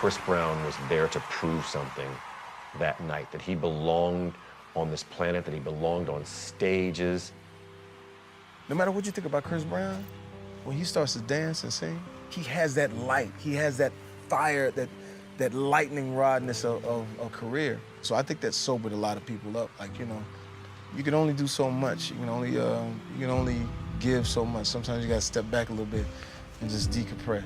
S8: Chris Brown was there to prove something that night, that he belonged on this planet, that he belonged on stages.
S27: No matter what you think about Chris Brown, when he starts to dance and sing, he has that light. He has that fire, that lightning rodness of a career. So I think that sobered a lot of people up. Like, you know, you can only do so much. You can only give so much. Sometimes you gotta step back a little bit and just decompress.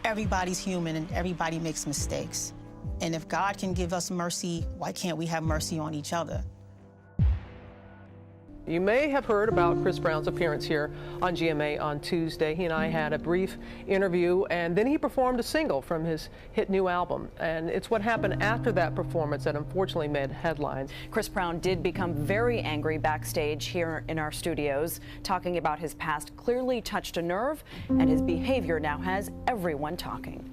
S4: Everybody's human and everybody makes mistakes. And if God can give us mercy, why can't we have mercy on each other?
S5: You may have heard about Chris Brown's appearance here on GMA on Tuesday. He and I had a brief interview, and then he performed a single from his hit new album. And it's what happened after that performance that unfortunately made headlines.
S17: Chris Brown did become very angry backstage here in our studios. Talking about his past clearly touched a nerve, and his behavior now has everyone talking.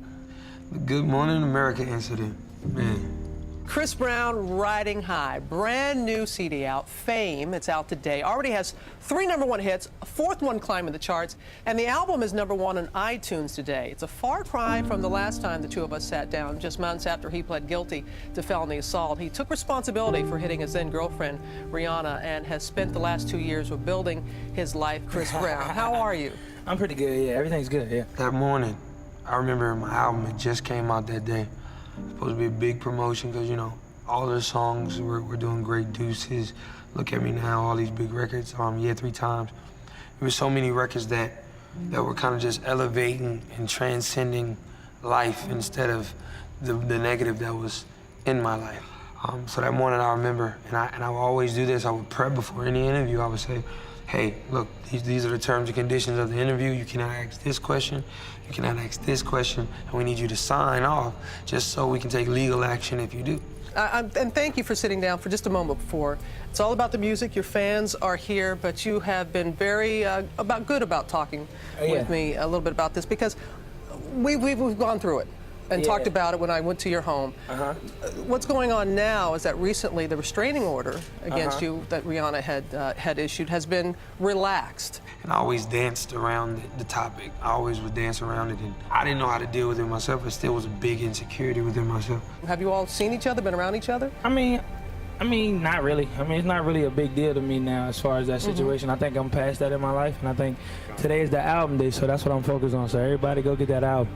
S2: The Good Morning America incident, man.
S5: Chris Brown riding high, brand new CD out, Fame. It's out today. Already has 3 #1 hits, a 4th one climbing the charts, and the album is #1 on iTunes today. It's a far cry from the last time the two of us sat down, just months after he pled guilty to felony assault. He took responsibility for hitting his then girlfriend, Rihanna, and has spent the last 2 years rebuilding his life. Chris Brown, how are you?
S2: I'm pretty good, yeah. Everything's good, yeah. That morning, I remember my album, it just came out that day. Supposed to be a big promotion because, you know, all the songs we're doing great. Deuces, Look at Me Now, all these big records, Yeah 3 Times. There were so many records that were kind of just elevating and transcending life instead of the negative that was in my life. So that morning I remember, and I would always do this, I would prep before any interview. I would say, hey, look, these are the terms and conditions of the interview. You cannot ask this question, you cannot ask this question, and we need you to sign off just so we can take legal action if you do.
S5: And thank you for sitting down for just a moment before. It's all about the music. Your fans are here, but you have been very good about talking with me a little bit about this because we've gone through it and talked about it when I went to your home. What's going on now is that recently the restraining order against you that Rihanna had issued has been relaxed.
S2: And I always danced around the topic. I always would dance around it, and I didn't know how to deal with it myself. It still was a big insecurity within myself.
S5: Have you all seen each other, been around each other?
S11: I mean, not really. I mean, it's not really a big deal to me now as far as that situation. I think I'm past that in my life, and I think today is the album day, so that's what I'm focused on. So everybody go get that album.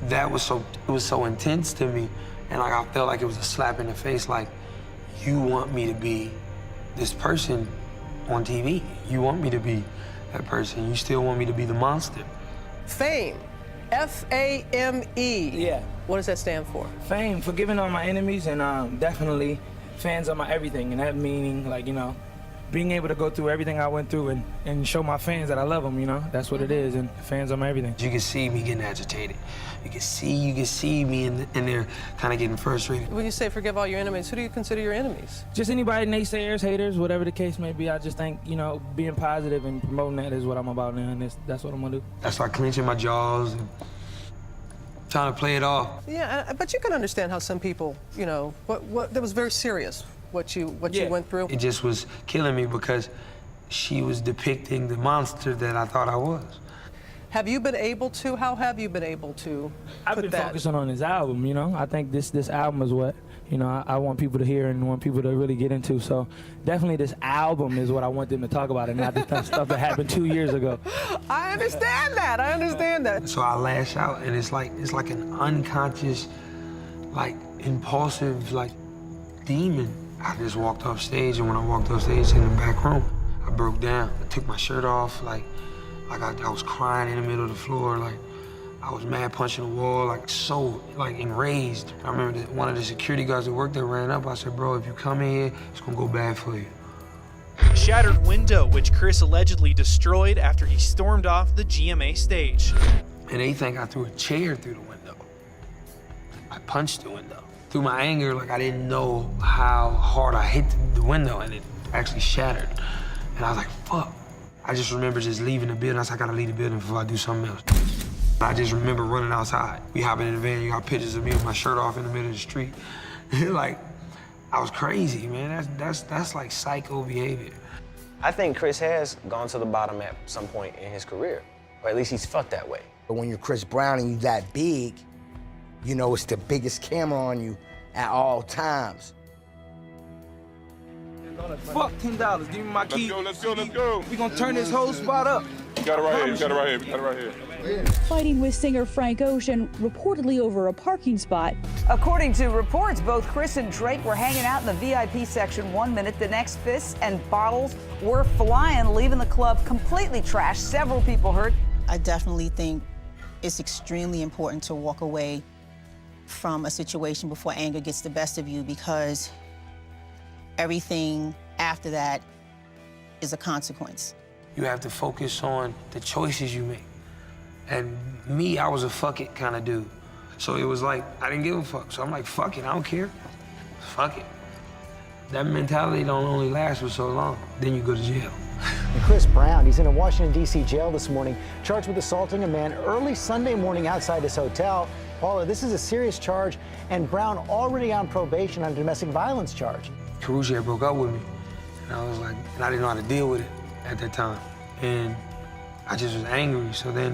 S2: That was so intense to me, and like I felt like it was a slap in the face. Like, you want me to be this person on TV. You want me to be that person. You still want me to be the monster.
S5: Fame, F-A-M-E.
S11: Yeah.
S5: What does that stand for?
S11: Fame, forgiving all my enemies, and definitely fans are my everything. And that meaning, like, you know, being able to go through everything I went through and show my fans that I love them, you know? That's what it is, and fans are my everything.
S2: You can see me getting agitated. You can see me in there kind of getting frustrated.
S5: When you say forgive all your enemies, who do you consider your enemies?
S11: Just anybody, naysayers, haters, whatever the case may be. I just think, you know, being positive and promoting that is what I'm about now, and that's what I'm gonna do.
S2: I start clenching my jaws and trying to play it off.
S5: Yeah, but you can understand how some people, you know, that was very serious. What you went through?
S2: It just was killing me because she was depicting the monster that I thought I was.
S5: Have you been able to? How have you been able to?
S11: I've been focusing on this album, you know? I think this album is what, you know, I want people to hear and want people to really get into. So definitely this album is what I want them to talk about and not the stuff that happened 2 years ago.
S5: I understand that. I understand that.
S2: So I lash out, and it's like an unconscious, like impulsive, like demon. I just walked off stage, and when I walked off stage in the back room, I broke down. I took my shirt off, like I was crying in the middle of the floor, like I was mad punching the wall, like so, like enraged. I remember that one of the security guards that worked there ran up. I said, bro, if you come in here, it's gonna go bad for you.
S20: Shattered window, which Chris allegedly destroyed after he stormed off the GMA stage.
S2: And they think I threw a chair through the window. I punched the window. Through my anger, like I didn't know how hard I hit the window, and it actually shattered. And I was like, fuck. I just remember just leaving the building. I said, I gotta leave the building before I do something else. I just remember running outside. We hopping in the van, you got pictures of me with my shirt off in the middle of the street. Like, I was crazy, man. That's like psycho behavior.
S21: I think Chris has gone to the bottom at some point in his career, or at least he's felt that way.
S24: But when you're Chris Brown and you that big, you know it's the biggest camera on you at all times.
S11: Fuck $10. Give me my key.
S12: Let's go.
S11: We gonna turn this whole spot up.
S12: You got it right here. You got it right here.
S1: fighting with singer Frank Ocean reportedly over a parking spot.
S6: According to reports, both Chris and Drake were hanging out in the VIP section 1 minute. The next, fists and bottles were flying, leaving the club completely trashed. Several people hurt.
S4: I definitely think it's extremely important to walk away from a situation before anger gets the best of you, because everything after that is a consequence.
S11: You have to focus on the choices you make. And me, I was a fuck it kind of dude. So it was like, I didn't give a fuck. So I'm like, fuck it, I don't care. Fuck it. That mentality don't only last for so long. Then you go to jail.
S19: And Chris Brown, he's in a Washington, D.C. jail this morning, charged with assaulting a man early Sunday morning outside his hotel. Paula, this is a serious charge, and Brown already on probation on a domestic violence charge.
S11: Carucci had broke up with me, and I was like, and I didn't know how to deal with it at that time. And I just was angry. So then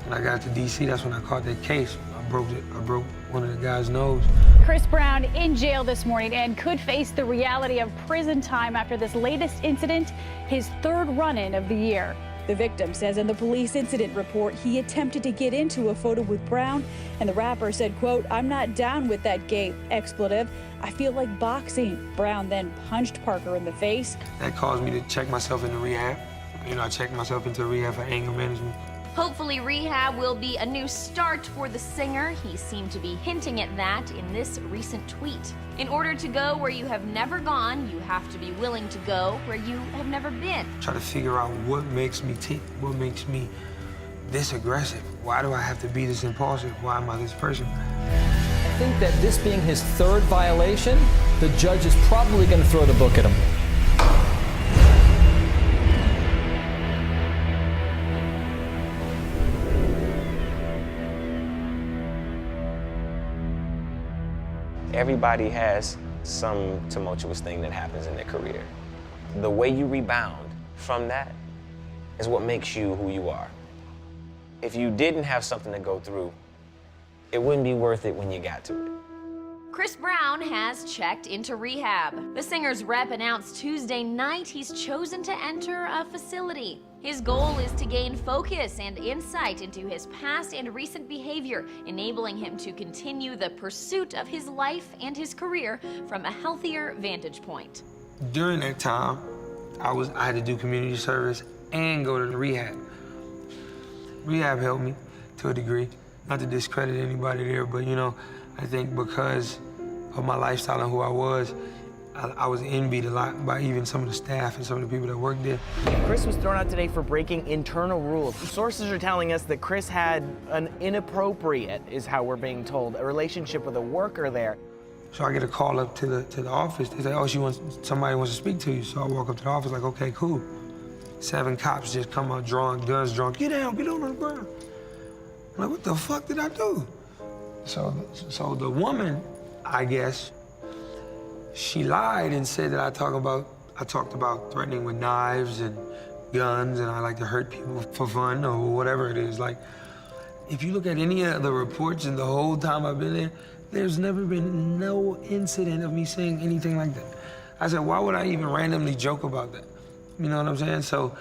S11: when I got to D.C., that's when I caught that case. I broke one of the guy's nose.
S22: Chris Brown in jail this morning and could face the reality of prison time after this latest incident, his third run-in of the year.
S1: The victim says in the police incident report he attempted to get into a photo with Brown, and the rapper said, quote, "I'm not down with that gay expletive. I feel like boxing." Brown then punched Parker in the face.
S11: That caused me to check myself into rehab. You know, I checked myself into rehab for anger management.
S23: Hopefully rehab will be a new start for the singer. He seemed to be hinting at that in this recent tweet. In order to go where you have never gone, you have to be willing to go where you have never been.
S11: Try to figure out what makes me tick, what makes me this aggressive. Why do I have to be this impulsive? Why am I this person?
S25: I think that this being his third violation, the judge is probably going to throw the book at him.
S21: Everybody has some tumultuous thing that happens in their career. The way you rebound from that is what makes you who you are. If you didn't have something to go through, it wouldn't be worth it when you got to it.
S23: Chris Brown has checked into rehab. The singer's rep announced Tuesday night he's chosen to enter a facility. His goal is to gain focus and insight into his past and recent behavior, enabling him to continue the pursuit of his life and his career from a healthier vantage point.
S11: During that time, I had to do community service and go to the rehab. Rehab helped me to a degree. Not to discredit anybody there, but you know, I think because of my lifestyle and who I was envied a lot by even some of the staff and some of the people that worked there.
S26: Chris was thrown out today for breaking internal rules. Sources are telling us that Chris had an inappropriate, is how we're being told, a relationship with a worker there.
S11: So I get a call up to the office. They say, oh, somebody wants to speak to you. So I walk up to the office like, okay, cool. 7 cops just come out drawn, guns drawn. Get down on the ground. I'm like, what the fuck did I do? So the woman, I guess, she lied and said that I talked about threatening with knives and guns, and I like to hurt people for fun or whatever it is. Like, if you look at any of the reports in the whole time I've been there, there's never been no incident of me saying anything like that. I said, why would I even randomly joke about that? You know what I'm saying? So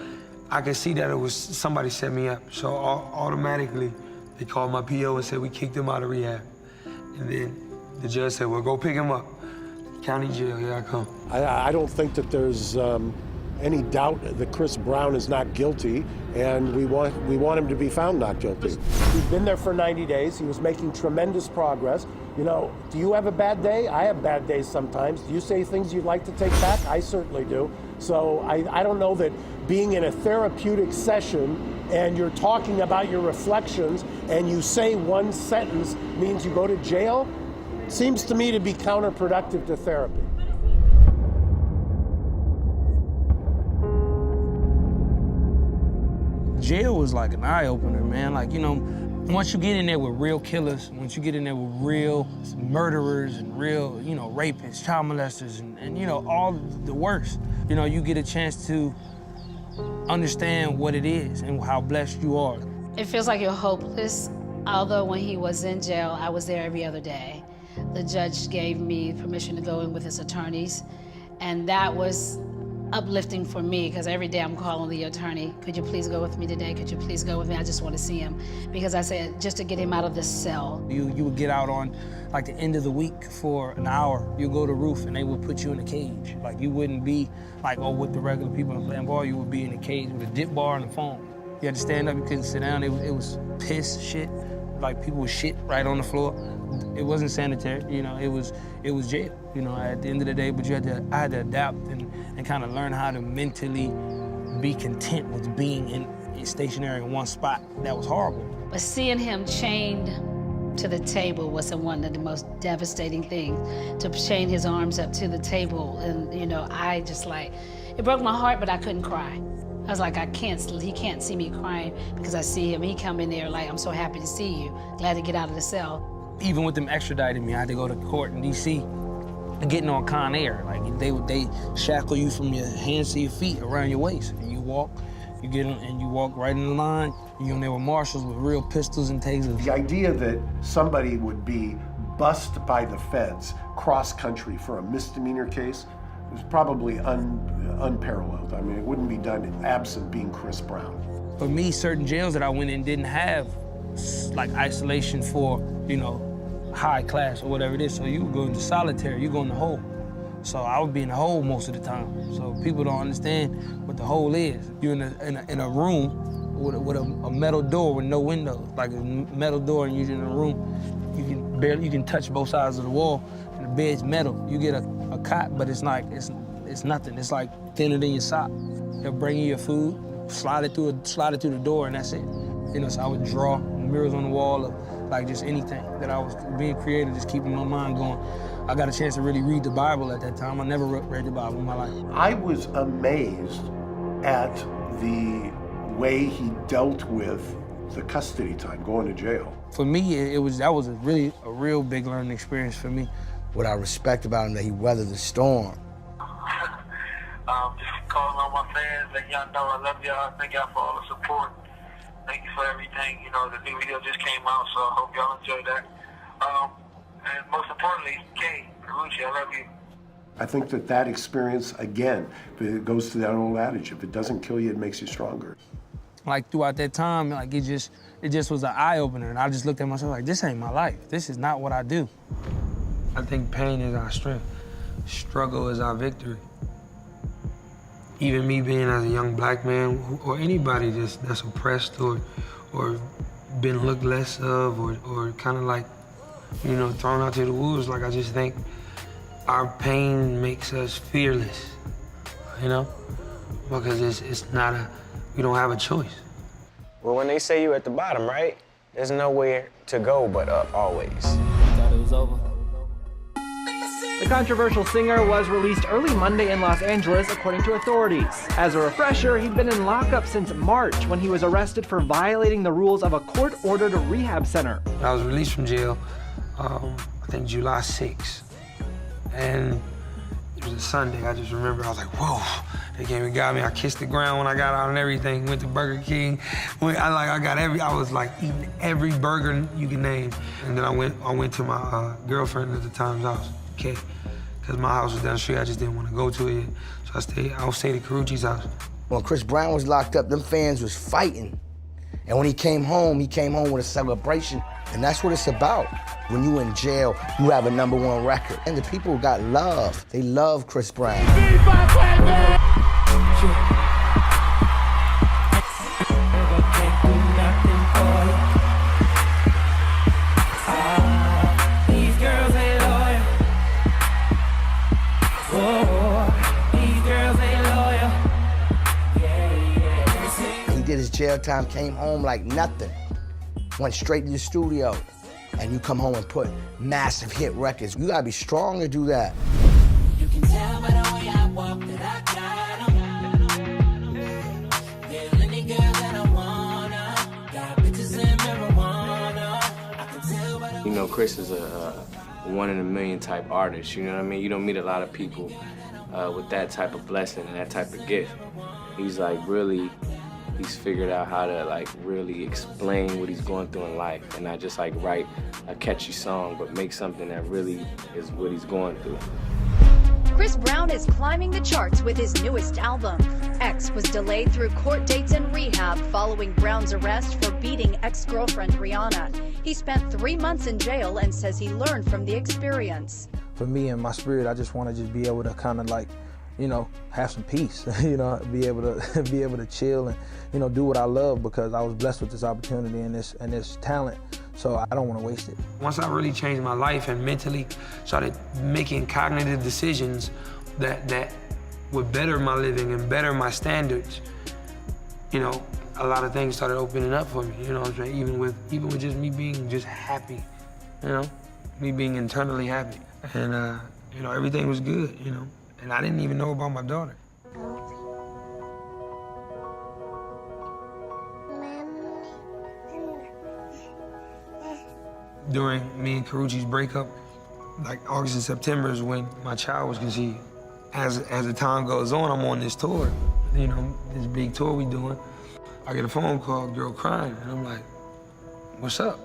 S11: I could see that it was somebody set me up. So automatically, they called my PO and said, we kicked him out of rehab. And then the judge said, well, go pick him up. County jail, here I come.
S14: I don't think that there's any doubt that Chris Brown is not guilty, and we want him to be found not guilty. He's been there for 90 days. He was making tremendous progress. You know, do you have a bad day? I have bad days sometimes. Do you say things you'd like to take back? I certainly do. So I don't know that being in a therapeutic session and you're talking about your reflections and you say one sentence means you go to jail, seems to me to be counterproductive to therapy.
S2: Jail was like an eye-opener, man. Like, you know, once you get in there with real killers, once you get in there with real murderers and real, you know, rapists, child molesters, and you know, all the worst, you know, you get a chance to understand what it is and how blessed you are.
S16: It feels like you're hopeless, although when he was in jail, I was there every other day. The judge gave me permission to go in with his attorneys, and that was uplifting for me, because every day I'm calling the attorney, could you please go with me today? Could you please go with me? I just want to see him. Because I said, just to get him out of this cell.
S11: You would get out on like the end of the week for an hour. You go to the roof and they would put you in a cage. Like you wouldn't be like, oh, with the regular people and playing ball, you would be in a cage with a dip bar and a phone. You had to stand up, you couldn't sit down. It was piss shit. Like people would shit right on the floor. It wasn't sanitary, you know, it was jail, you know, at the end of the day, but I had to adapt and kind of learn how to mentally be content with being stationary in one spot. That was horrible.
S16: But seeing him chained to the table was one of the most devastating things, to chain his arms up to the table. And, you know, I just like, it broke my heart, but I couldn't cry. I was like, he can't see me crying because I see him. He come in there like, I'm so happy to see you. Glad to get out of the cell.
S11: Even with them extraditing me, I had to go to court in D.C. getting on Con Air. Like they shackle you from your hands to your feet around your waist. And you walk, you get in, and you walk right in the line. You're in there with marshals with real pistols and tasers.
S14: The idea that somebody would be bussed by the feds cross-country for a misdemeanor case is probably unparalleled. I mean, it wouldn't be done absent being Chris Brown.
S11: For me, certain jails that I went in didn't have like isolation for, you know, high class or whatever it is. So you would go into solitary, you go in the hole. So I would be in the hole most of the time. So people don't understand what the hole is. You're in a room with a metal door with no windows, like a metal door, and you're in a room. You can touch both sides of the wall, and the bed's metal. You get a cot, but it's nothing. It's like thinner than your sock. They'll bring you your food, slide it through the door, and that's it. You know, so I would draw mirrors on the wall of like just anything that I was being creative, just keeping my mind going. I got a chance to really read the Bible at that time. I never read the Bible in my life.
S14: I was amazed at the way he dealt with the custody time, going to jail.
S11: For me, that was a real big learning experience for me.
S24: What I respect about him, that he weathered the storm.
S3: Just calling on my fans, letting y'all know I love y'all. Thank y'all for all the support. Thank you for everything. You know, the new video just came out, so I hope y'all enjoyed that. And most importantly, Kay, Karuchi, I love you.
S14: I think that experience, again, it goes to that old adage, if it doesn't kill you, it makes you stronger.
S11: Like throughout that time, like it just was an eye-opener, and I just looked at myself like, this ain't my life. This is not what I do. I think pain is our strength. Struggle is our victory. Even me being as a young black man, or anybody that's oppressed or been looked less of, or kind of like, you know, thrown out to the wolves, like I just think our pain makes us fearless, you know? Because it's not we don't have a choice.
S21: Well, when they say you at the bottom, right? There's nowhere to go but up, always.
S25: Thought it was over.
S7: The controversial singer was released early Monday in Los Angeles, according to authorities. As a refresher, he'd been in lockup since March when he was arrested for violating the rules of a court-ordered rehab center.
S11: I was released from jail, I think July 6th. And it was a Sunday. I just remember I was like, whoa, they came and got me. I kissed the ground when I got out and everything. Went to Burger King. I was like eating every burger you can name. And then I went to my girlfriend at the time's house, Kay, because my house was down the street. I just didn't want to go to it. So I would stay at Karuchi's house.
S24: When Chris Brown was locked up, them fans was fighting. And when he came home with a celebration. And that's what it's about. When you in jail, you have a #1 record. And the people got love. They love Chris Brown. He did his jail time, came home like nothing. Went straight to the studio. And you come home and put massive hit records. You gotta be strong to do that. You can tell by the way I walk that I got 'em. Feel any girl that I wanna. Got bitches and marijuana. I can tell by the...
S9: You know, Chris is a one-in-a-million type artist, you know what I mean? You don't meet a lot of people with that type of blessing and that type of gift. He's like he's figured out how to like really explain what he's going through in life and not just like write a catchy song, but make something that really is what he's going through.
S8: Chris Brown is climbing the charts with his newest album. X was delayed through court dates and rehab following Brown's arrest for beating ex-girlfriend Rihanna. He spent 3 months in jail and says he learned from the experience.
S11: For me and my spirit, I just want to just be able to kind of like, you know, have some peace, you know, be able to chill and, you know, do what I love, because I was blessed with this opportunity and this talent, so I don't want to waste it.
S2: Once I really changed my life and mentally started making cognitive decisions that would better my living and better my standards, you know, a lot of things started opening up for me, you know what I'm saying? Even with just me being just happy, you know, me being internally happy. And, you know, everything was good, you know, and I didn't even know about my daughter. During me and Karrueche's breakup, like August and September is when my child was conceived. As the time goes on, I'm on this tour, you know, this big tour we doing. I get a phone call, girl crying, and I'm like, what's up?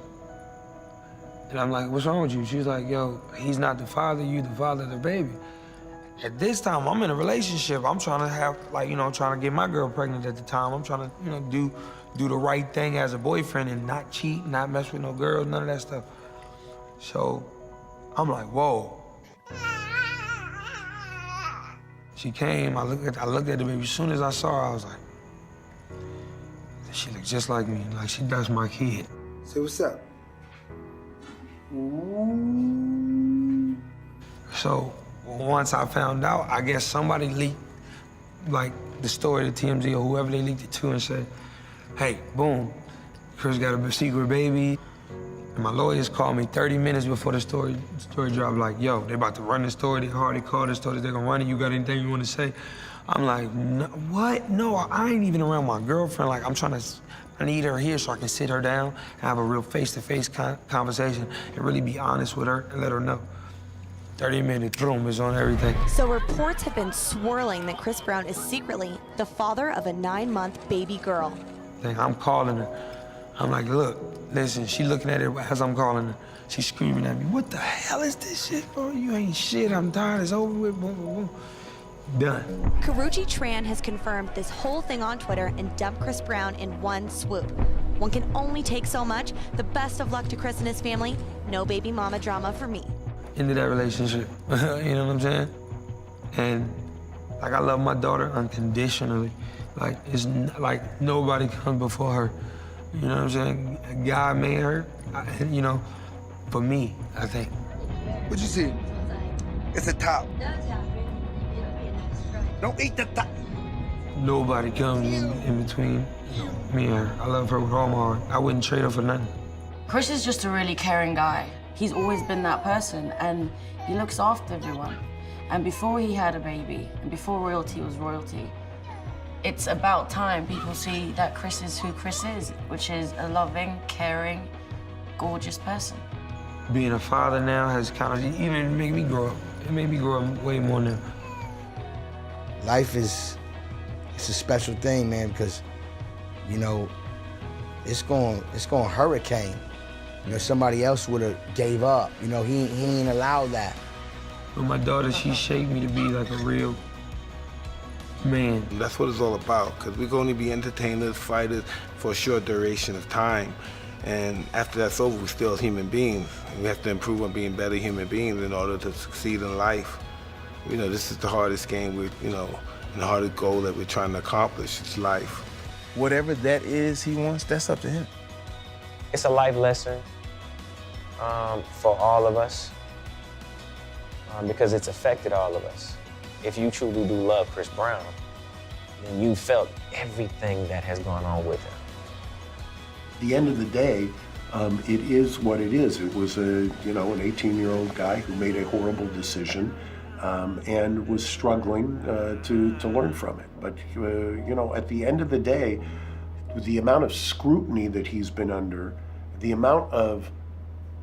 S2: And I'm like, what's wrong with you? She's like, yo, he's not the father, you the father of the baby. At this time, I'm in a relationship. I'm trying to have, like, you know, trying to get my girl pregnant at the time. I'm trying to, you know, do the right thing as a boyfriend and not cheat, not mess with no girls, none of that stuff. So I'm like, whoa. She came, I looked at the baby. As soon as I saw her, I was like, she looks just like me, like that's my kid.
S10: Say what's up.
S2: So once I found out, I guess somebody leaked like the story to TMZ or whoever they leaked it to and said, hey, boom, Chris got a secret baby. And my lawyers called me 30 minutes before the story dropped, like, yo, they about to run the story, they already called the story, they're gonna run it, you got anything you wanna say? I'm like, no, what? No, I ain't even around my girlfriend. Like, I need her here so I can sit her down and have a real face-to-face conversation and really be honest with her and let her know. 30 minutes, boom, is on everything.
S13: So reports have been swirling that Chris Brown is secretly the father of a 9-month baby girl.
S2: I'm calling her. I'm like, look, listen, she looking at it as I'm calling her. She's screaming at me, what the hell is this shit, bro? You ain't shit, I'm tired, it's over with, boom, boom, boom. Done.
S13: Karrueche Tran has confirmed this whole thing on Twitter and dumped Chris Brown in one swoop. One can only take so much. The best of luck to Chris and his family. No baby mama drama for me.
S2: Into that relationship, you know what I'm saying? And like, I love my daughter unconditionally. Like, it's like nobody comes before her. You know what I'm saying? God made her, you know, for me, I think.
S10: What you see? It's a top. Don't eat the top.
S2: Nobody comes in between me and her. I love her with all my heart. I wouldn't trade her for nothing.
S15: Chris is just a really caring guy. He's always been that person, and he looks after everyone. And before he had a baby, and before royalty was royalty, it's about time people see that Chris is who Chris is, which is a loving, caring, gorgeous person.
S2: Being a father now has kind of even made me grow up. It made me grow up way more now.
S24: Life it's a special thing, man, because, you know, it's going hurricane. You know, somebody else would have gave up. You know, he ain't allowed that.
S2: But my daughter, she shaped me to be like a real man.
S10: That's what it's all about, because we can only be entertainers, fighters for a short duration of time. And after that's over, we're still human beings. We have to improve on being better human beings in order to succeed in life. You know, this is the hardest game, and the hardest goal that we're trying to accomplish. It's life.
S17: Whatever that is he wants, that's up to him.
S21: It's a life lesson for all of us because it's affected all of us. If you truly do love Chris Brown, then you felt everything that has gone on with him.
S18: At the end of the day, it is what it is. It was an 18-year-old guy who made a horrible decision and was struggling to learn from it. But at the end of the day, the amount of scrutiny that he's been under, the amount of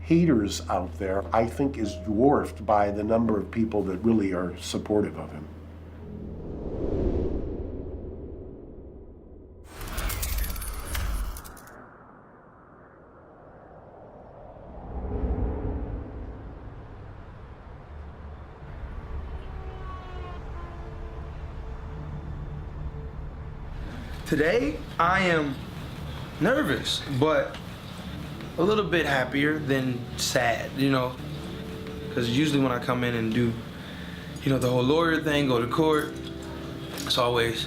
S18: haters out there, I think is dwarfed by the number of people that really are supportive of him.
S2: Today, I am nervous, but a little bit happier than sad, you know? Because usually when I come in and do, you know, the whole lawyer thing, go to court, it's always,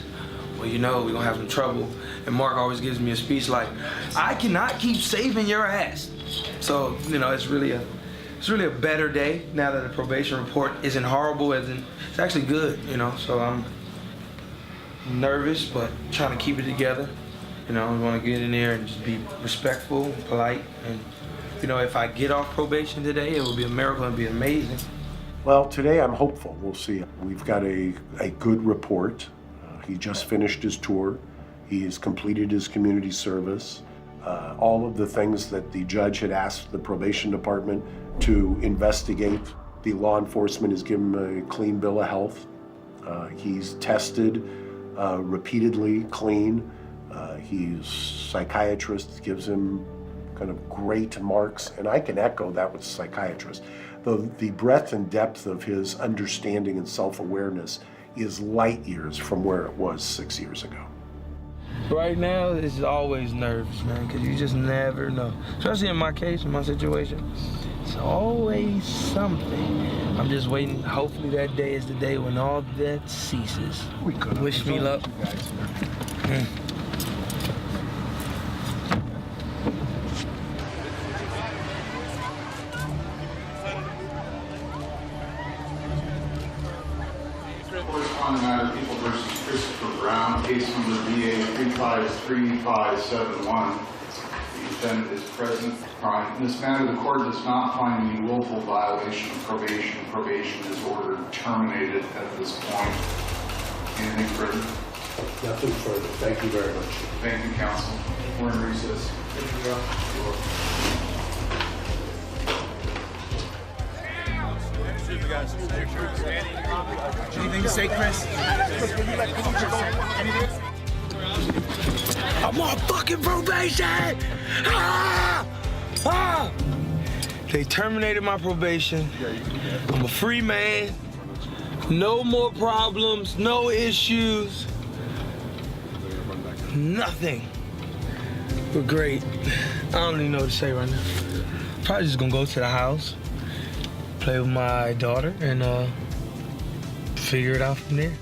S2: well, you know, we're gonna have some trouble. And Mark always gives me a speech like, I cannot keep saving your ass. So, you know, it's really a better day now that the probation report isn't horrible, it's actually good, you know? So I'm nervous, but trying to keep it together. You know, I want to get in there and just be respectful, polite, and, you know, if I get off probation today, it will be a miracle and be amazing.
S18: Well, today I'm hopeful. We'll see. We've got a good report. He just finished his tour. He has completed his community service. All of the things that the judge had asked the probation department to investigate, the law enforcement has given him a clean bill of health. He's tested repeatedly, clean. His psychiatrist gives him kind of great marks, and I can echo that with psychiatrists. The breadth and depth of his understanding and self-awareness is light years from where it was 6 years ago.
S2: Right now, it's always nerves, man, because you just never know. Especially in my case, in my situation, it's always something. I'm just waiting. Hopefully that day is the day when all that ceases. Wish me luck.
S4: Corresponding matter, People versus Christopher Brown, case number BA 353571. The defendant is present. In this matter, the court does not find any willful violation of probation. Probation is ordered terminated at this point. Anything further?
S18: Nothing further. Thank you very much.
S4: Thank you, counsel. We're in recess.
S5: Anything to say, Chris?
S2: I'm on fucking probation! Ah! Ah! They terminated my probation. I'm a free man. No more problems, no issues. Nothing. We're great. I don't even know what to say right now. Probably just gonna go to the house, play with my daughter, and figure it out from there.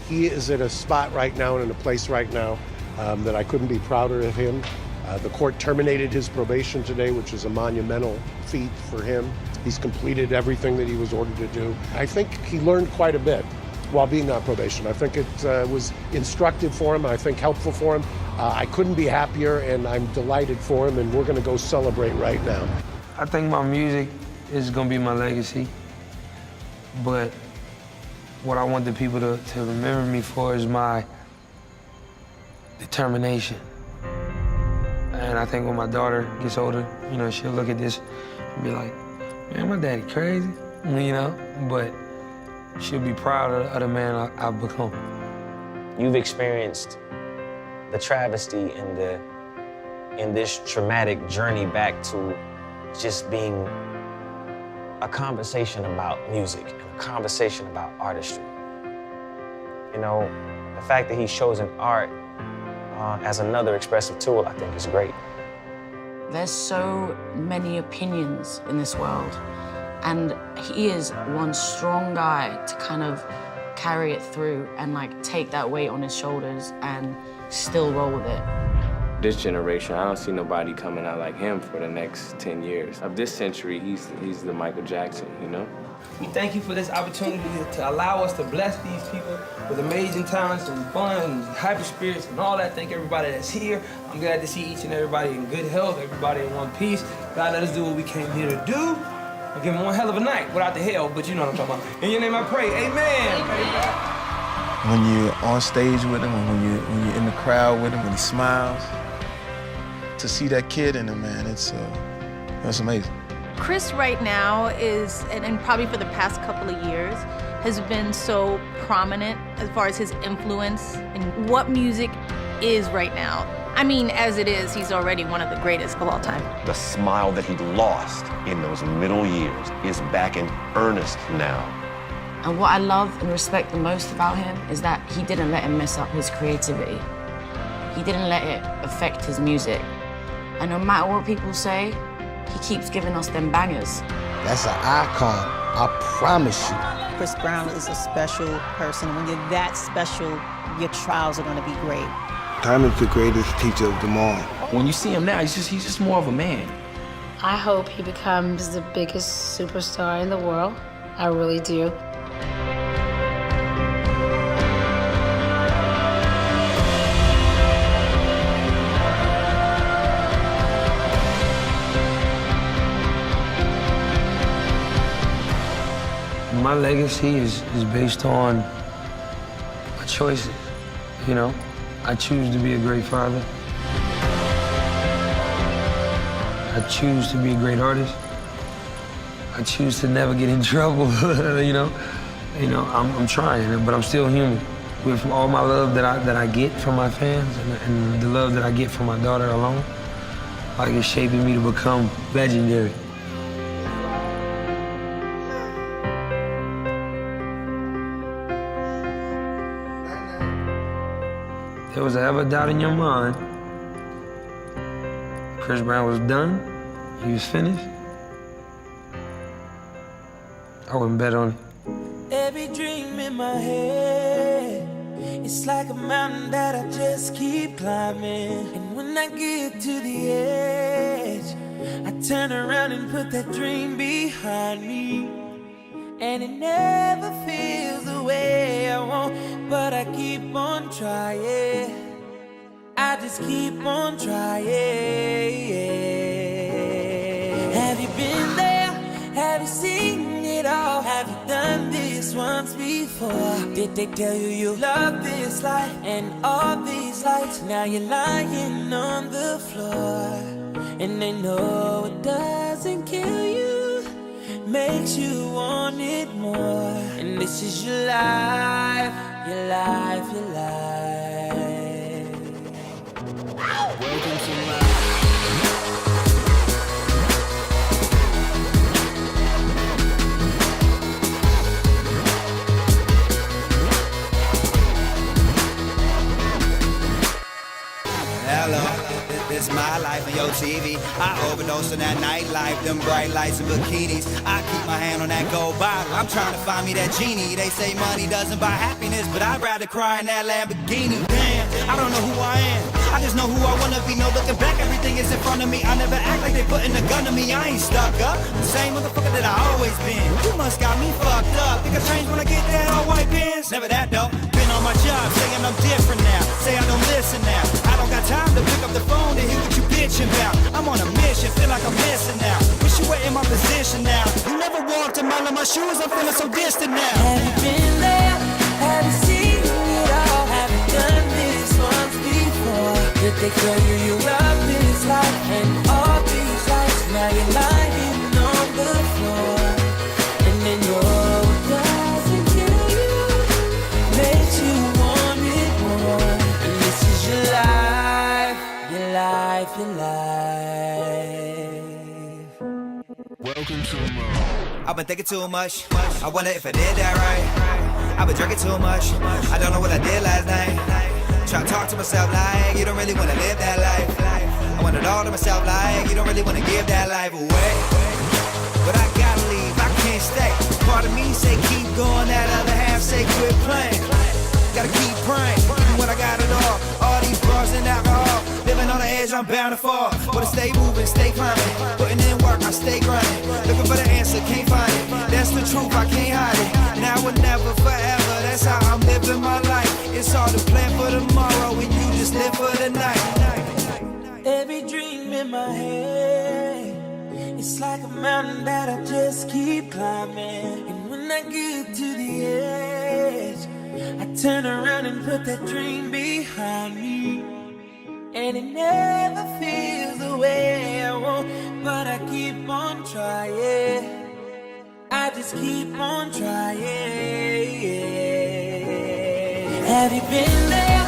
S6: He is at a spot right now and in a place right now that I couldn't be prouder of him. The court terminated his probation today, which is a monumental feat for him. He's completed everything that he was ordered to do. I think he learned quite a bit while being on probation. I think it was instructive for him, I think helpful for him. I couldn't be happier, and I'm delighted for him, and we're gonna go celebrate right now.
S2: I think my music is gonna be my legacy, but what I want the people to remember me for is my determination. And I think when my daughter gets older, you know, she'll look at this and be like, man, my daddy crazy, you know? But she'll be proud of the man I've become.
S21: You've experienced the travesty in this traumatic journey back to just being a conversation about music and a conversation about artistry. You know, the fact that he's chosen art as another expressive tool, I think is great.
S15: There's so many opinions in this world, and he is one strong guy to kind of carry it through and like take that weight on his shoulders and still roll with it.
S9: This generation, I don't see nobody coming out like him for the next 10 years. Of this century, he's the Michael Jackson, you know?
S2: We thank you for this opportunity to allow us to bless these people with amazing talents and fun and hyper spirits and all that. Thank everybody that's here. I'm glad to see each and everybody in good health, everybody in one piece. God, let us do what we came here to do. And give him one hell of a night without the hell, but you know what I'm talking about. In your name I pray, amen.
S17: When you're on stage with him, and when you're in the crowd with him, when he smiles, to see that kid in him, man, it's amazing.
S12: Chris right now is, and probably for the past couple of years, has been so prominent as far as his influence and what music is right now. I mean, as it is, he's already one of the greatest of all time.
S19: The smile that he lost in those middle years is back in earnest now.
S15: And what I love and respect the most about him is that he didn't let him mess up his creativity. he didn't let it affect his music. And no matter what people say, he keeps giving us them bangers.
S24: That's an icon, I promise you.
S1: Chris Brown is a special person. When you're that special, your trials are gonna be great.
S10: Time is the greatest teacher of them all.
S25: When you see him now, he's just more of a man.
S16: I hope he becomes the biggest superstar in the world. I really do.
S2: My legacy is based on my choices, you know? I choose to be a great father. I choose to be a great artist. I choose to never get in trouble, you know? I'm trying, but I'm still human. With all my love that I get from my fans and the love that I get from my daughter alone, like it's shaping me to become legendary. If there was ever a doubt in your mind, Chris Brown was done, he was finished, I wouldn't bet on it.
S5: Every dream in my head, it's like a mountain that I just keep climbing. And when I get to the edge, I turn around and put that dream behind me. And it never feels the way I want, but I keep on trying. I just keep on trying. Have you been there? Have you seen it all? Have you done this once before? Did they tell you you love this life and all these lights? Now you're lying on the floor, and they know it doesn't kill you, makes you want it more. And this is your life, your life, your life. Welcome to my
S20: Hello, this is my life on your TV. I overdose on that nightlife, them bright lights and bikinis. I keep my hand on that gold bottle. I'm trying to find me that genie. They say money doesn't buy happiness, but I'd rather cry in that Lamborghini. Damn, I don't know who I am. I just know who I wanna be. No looking back, everything is in front of me. I never act like they putting a gun to me. I ain't stuck up. The same motherfucker that I always been. You must got me fucked up. Think I changed when I get that all white pants? Never that though. Been on my job, saying I'm different now. Say I don't listen now. I don't got time to pick up the phone to hear what you bitching about. I'm on a mission, feel like I'm missing now. Wish you were in my position now. You never walked a mile in my shoes, I'm feeling so distant now.
S5: Have you been there? Have you seen it all? Have you done this once before? Did they tell you you love this life and all these lights? Now you're lying on the floor, and they know it doesn't kill you, makes you want it more. And this is your life, your life, your life. Welcome to
S20: I've been thinking too much. I wonder if I did that right. I've been drinking too much. I don't know what I did last night. Try to talk to myself like you don't really want to live that life. I want it all to myself like you don't really want to give that life away. But I gotta leave, I can't stay. Part of me say keep going, that other half say quit playing. Gotta keep praying, even when I got it all these bars and alcohol. Living on the edge, I'm bound to fall. But I stay moving, stay climbing. Putting in work, I stay grinding. Looking for the answer, can't find it. That's the truth, I can't hide it. Now or never, forever, that's how I'm living my life. It's hard to plan for tomorrow when you just live for the night.
S5: every dream in my head. It's like a mountain that I just keep climbing. And when I get to the edge, I turn around and put that dream behind me. And it never feels the way I want, but I keep on trying. I just keep on trying. Have you been there?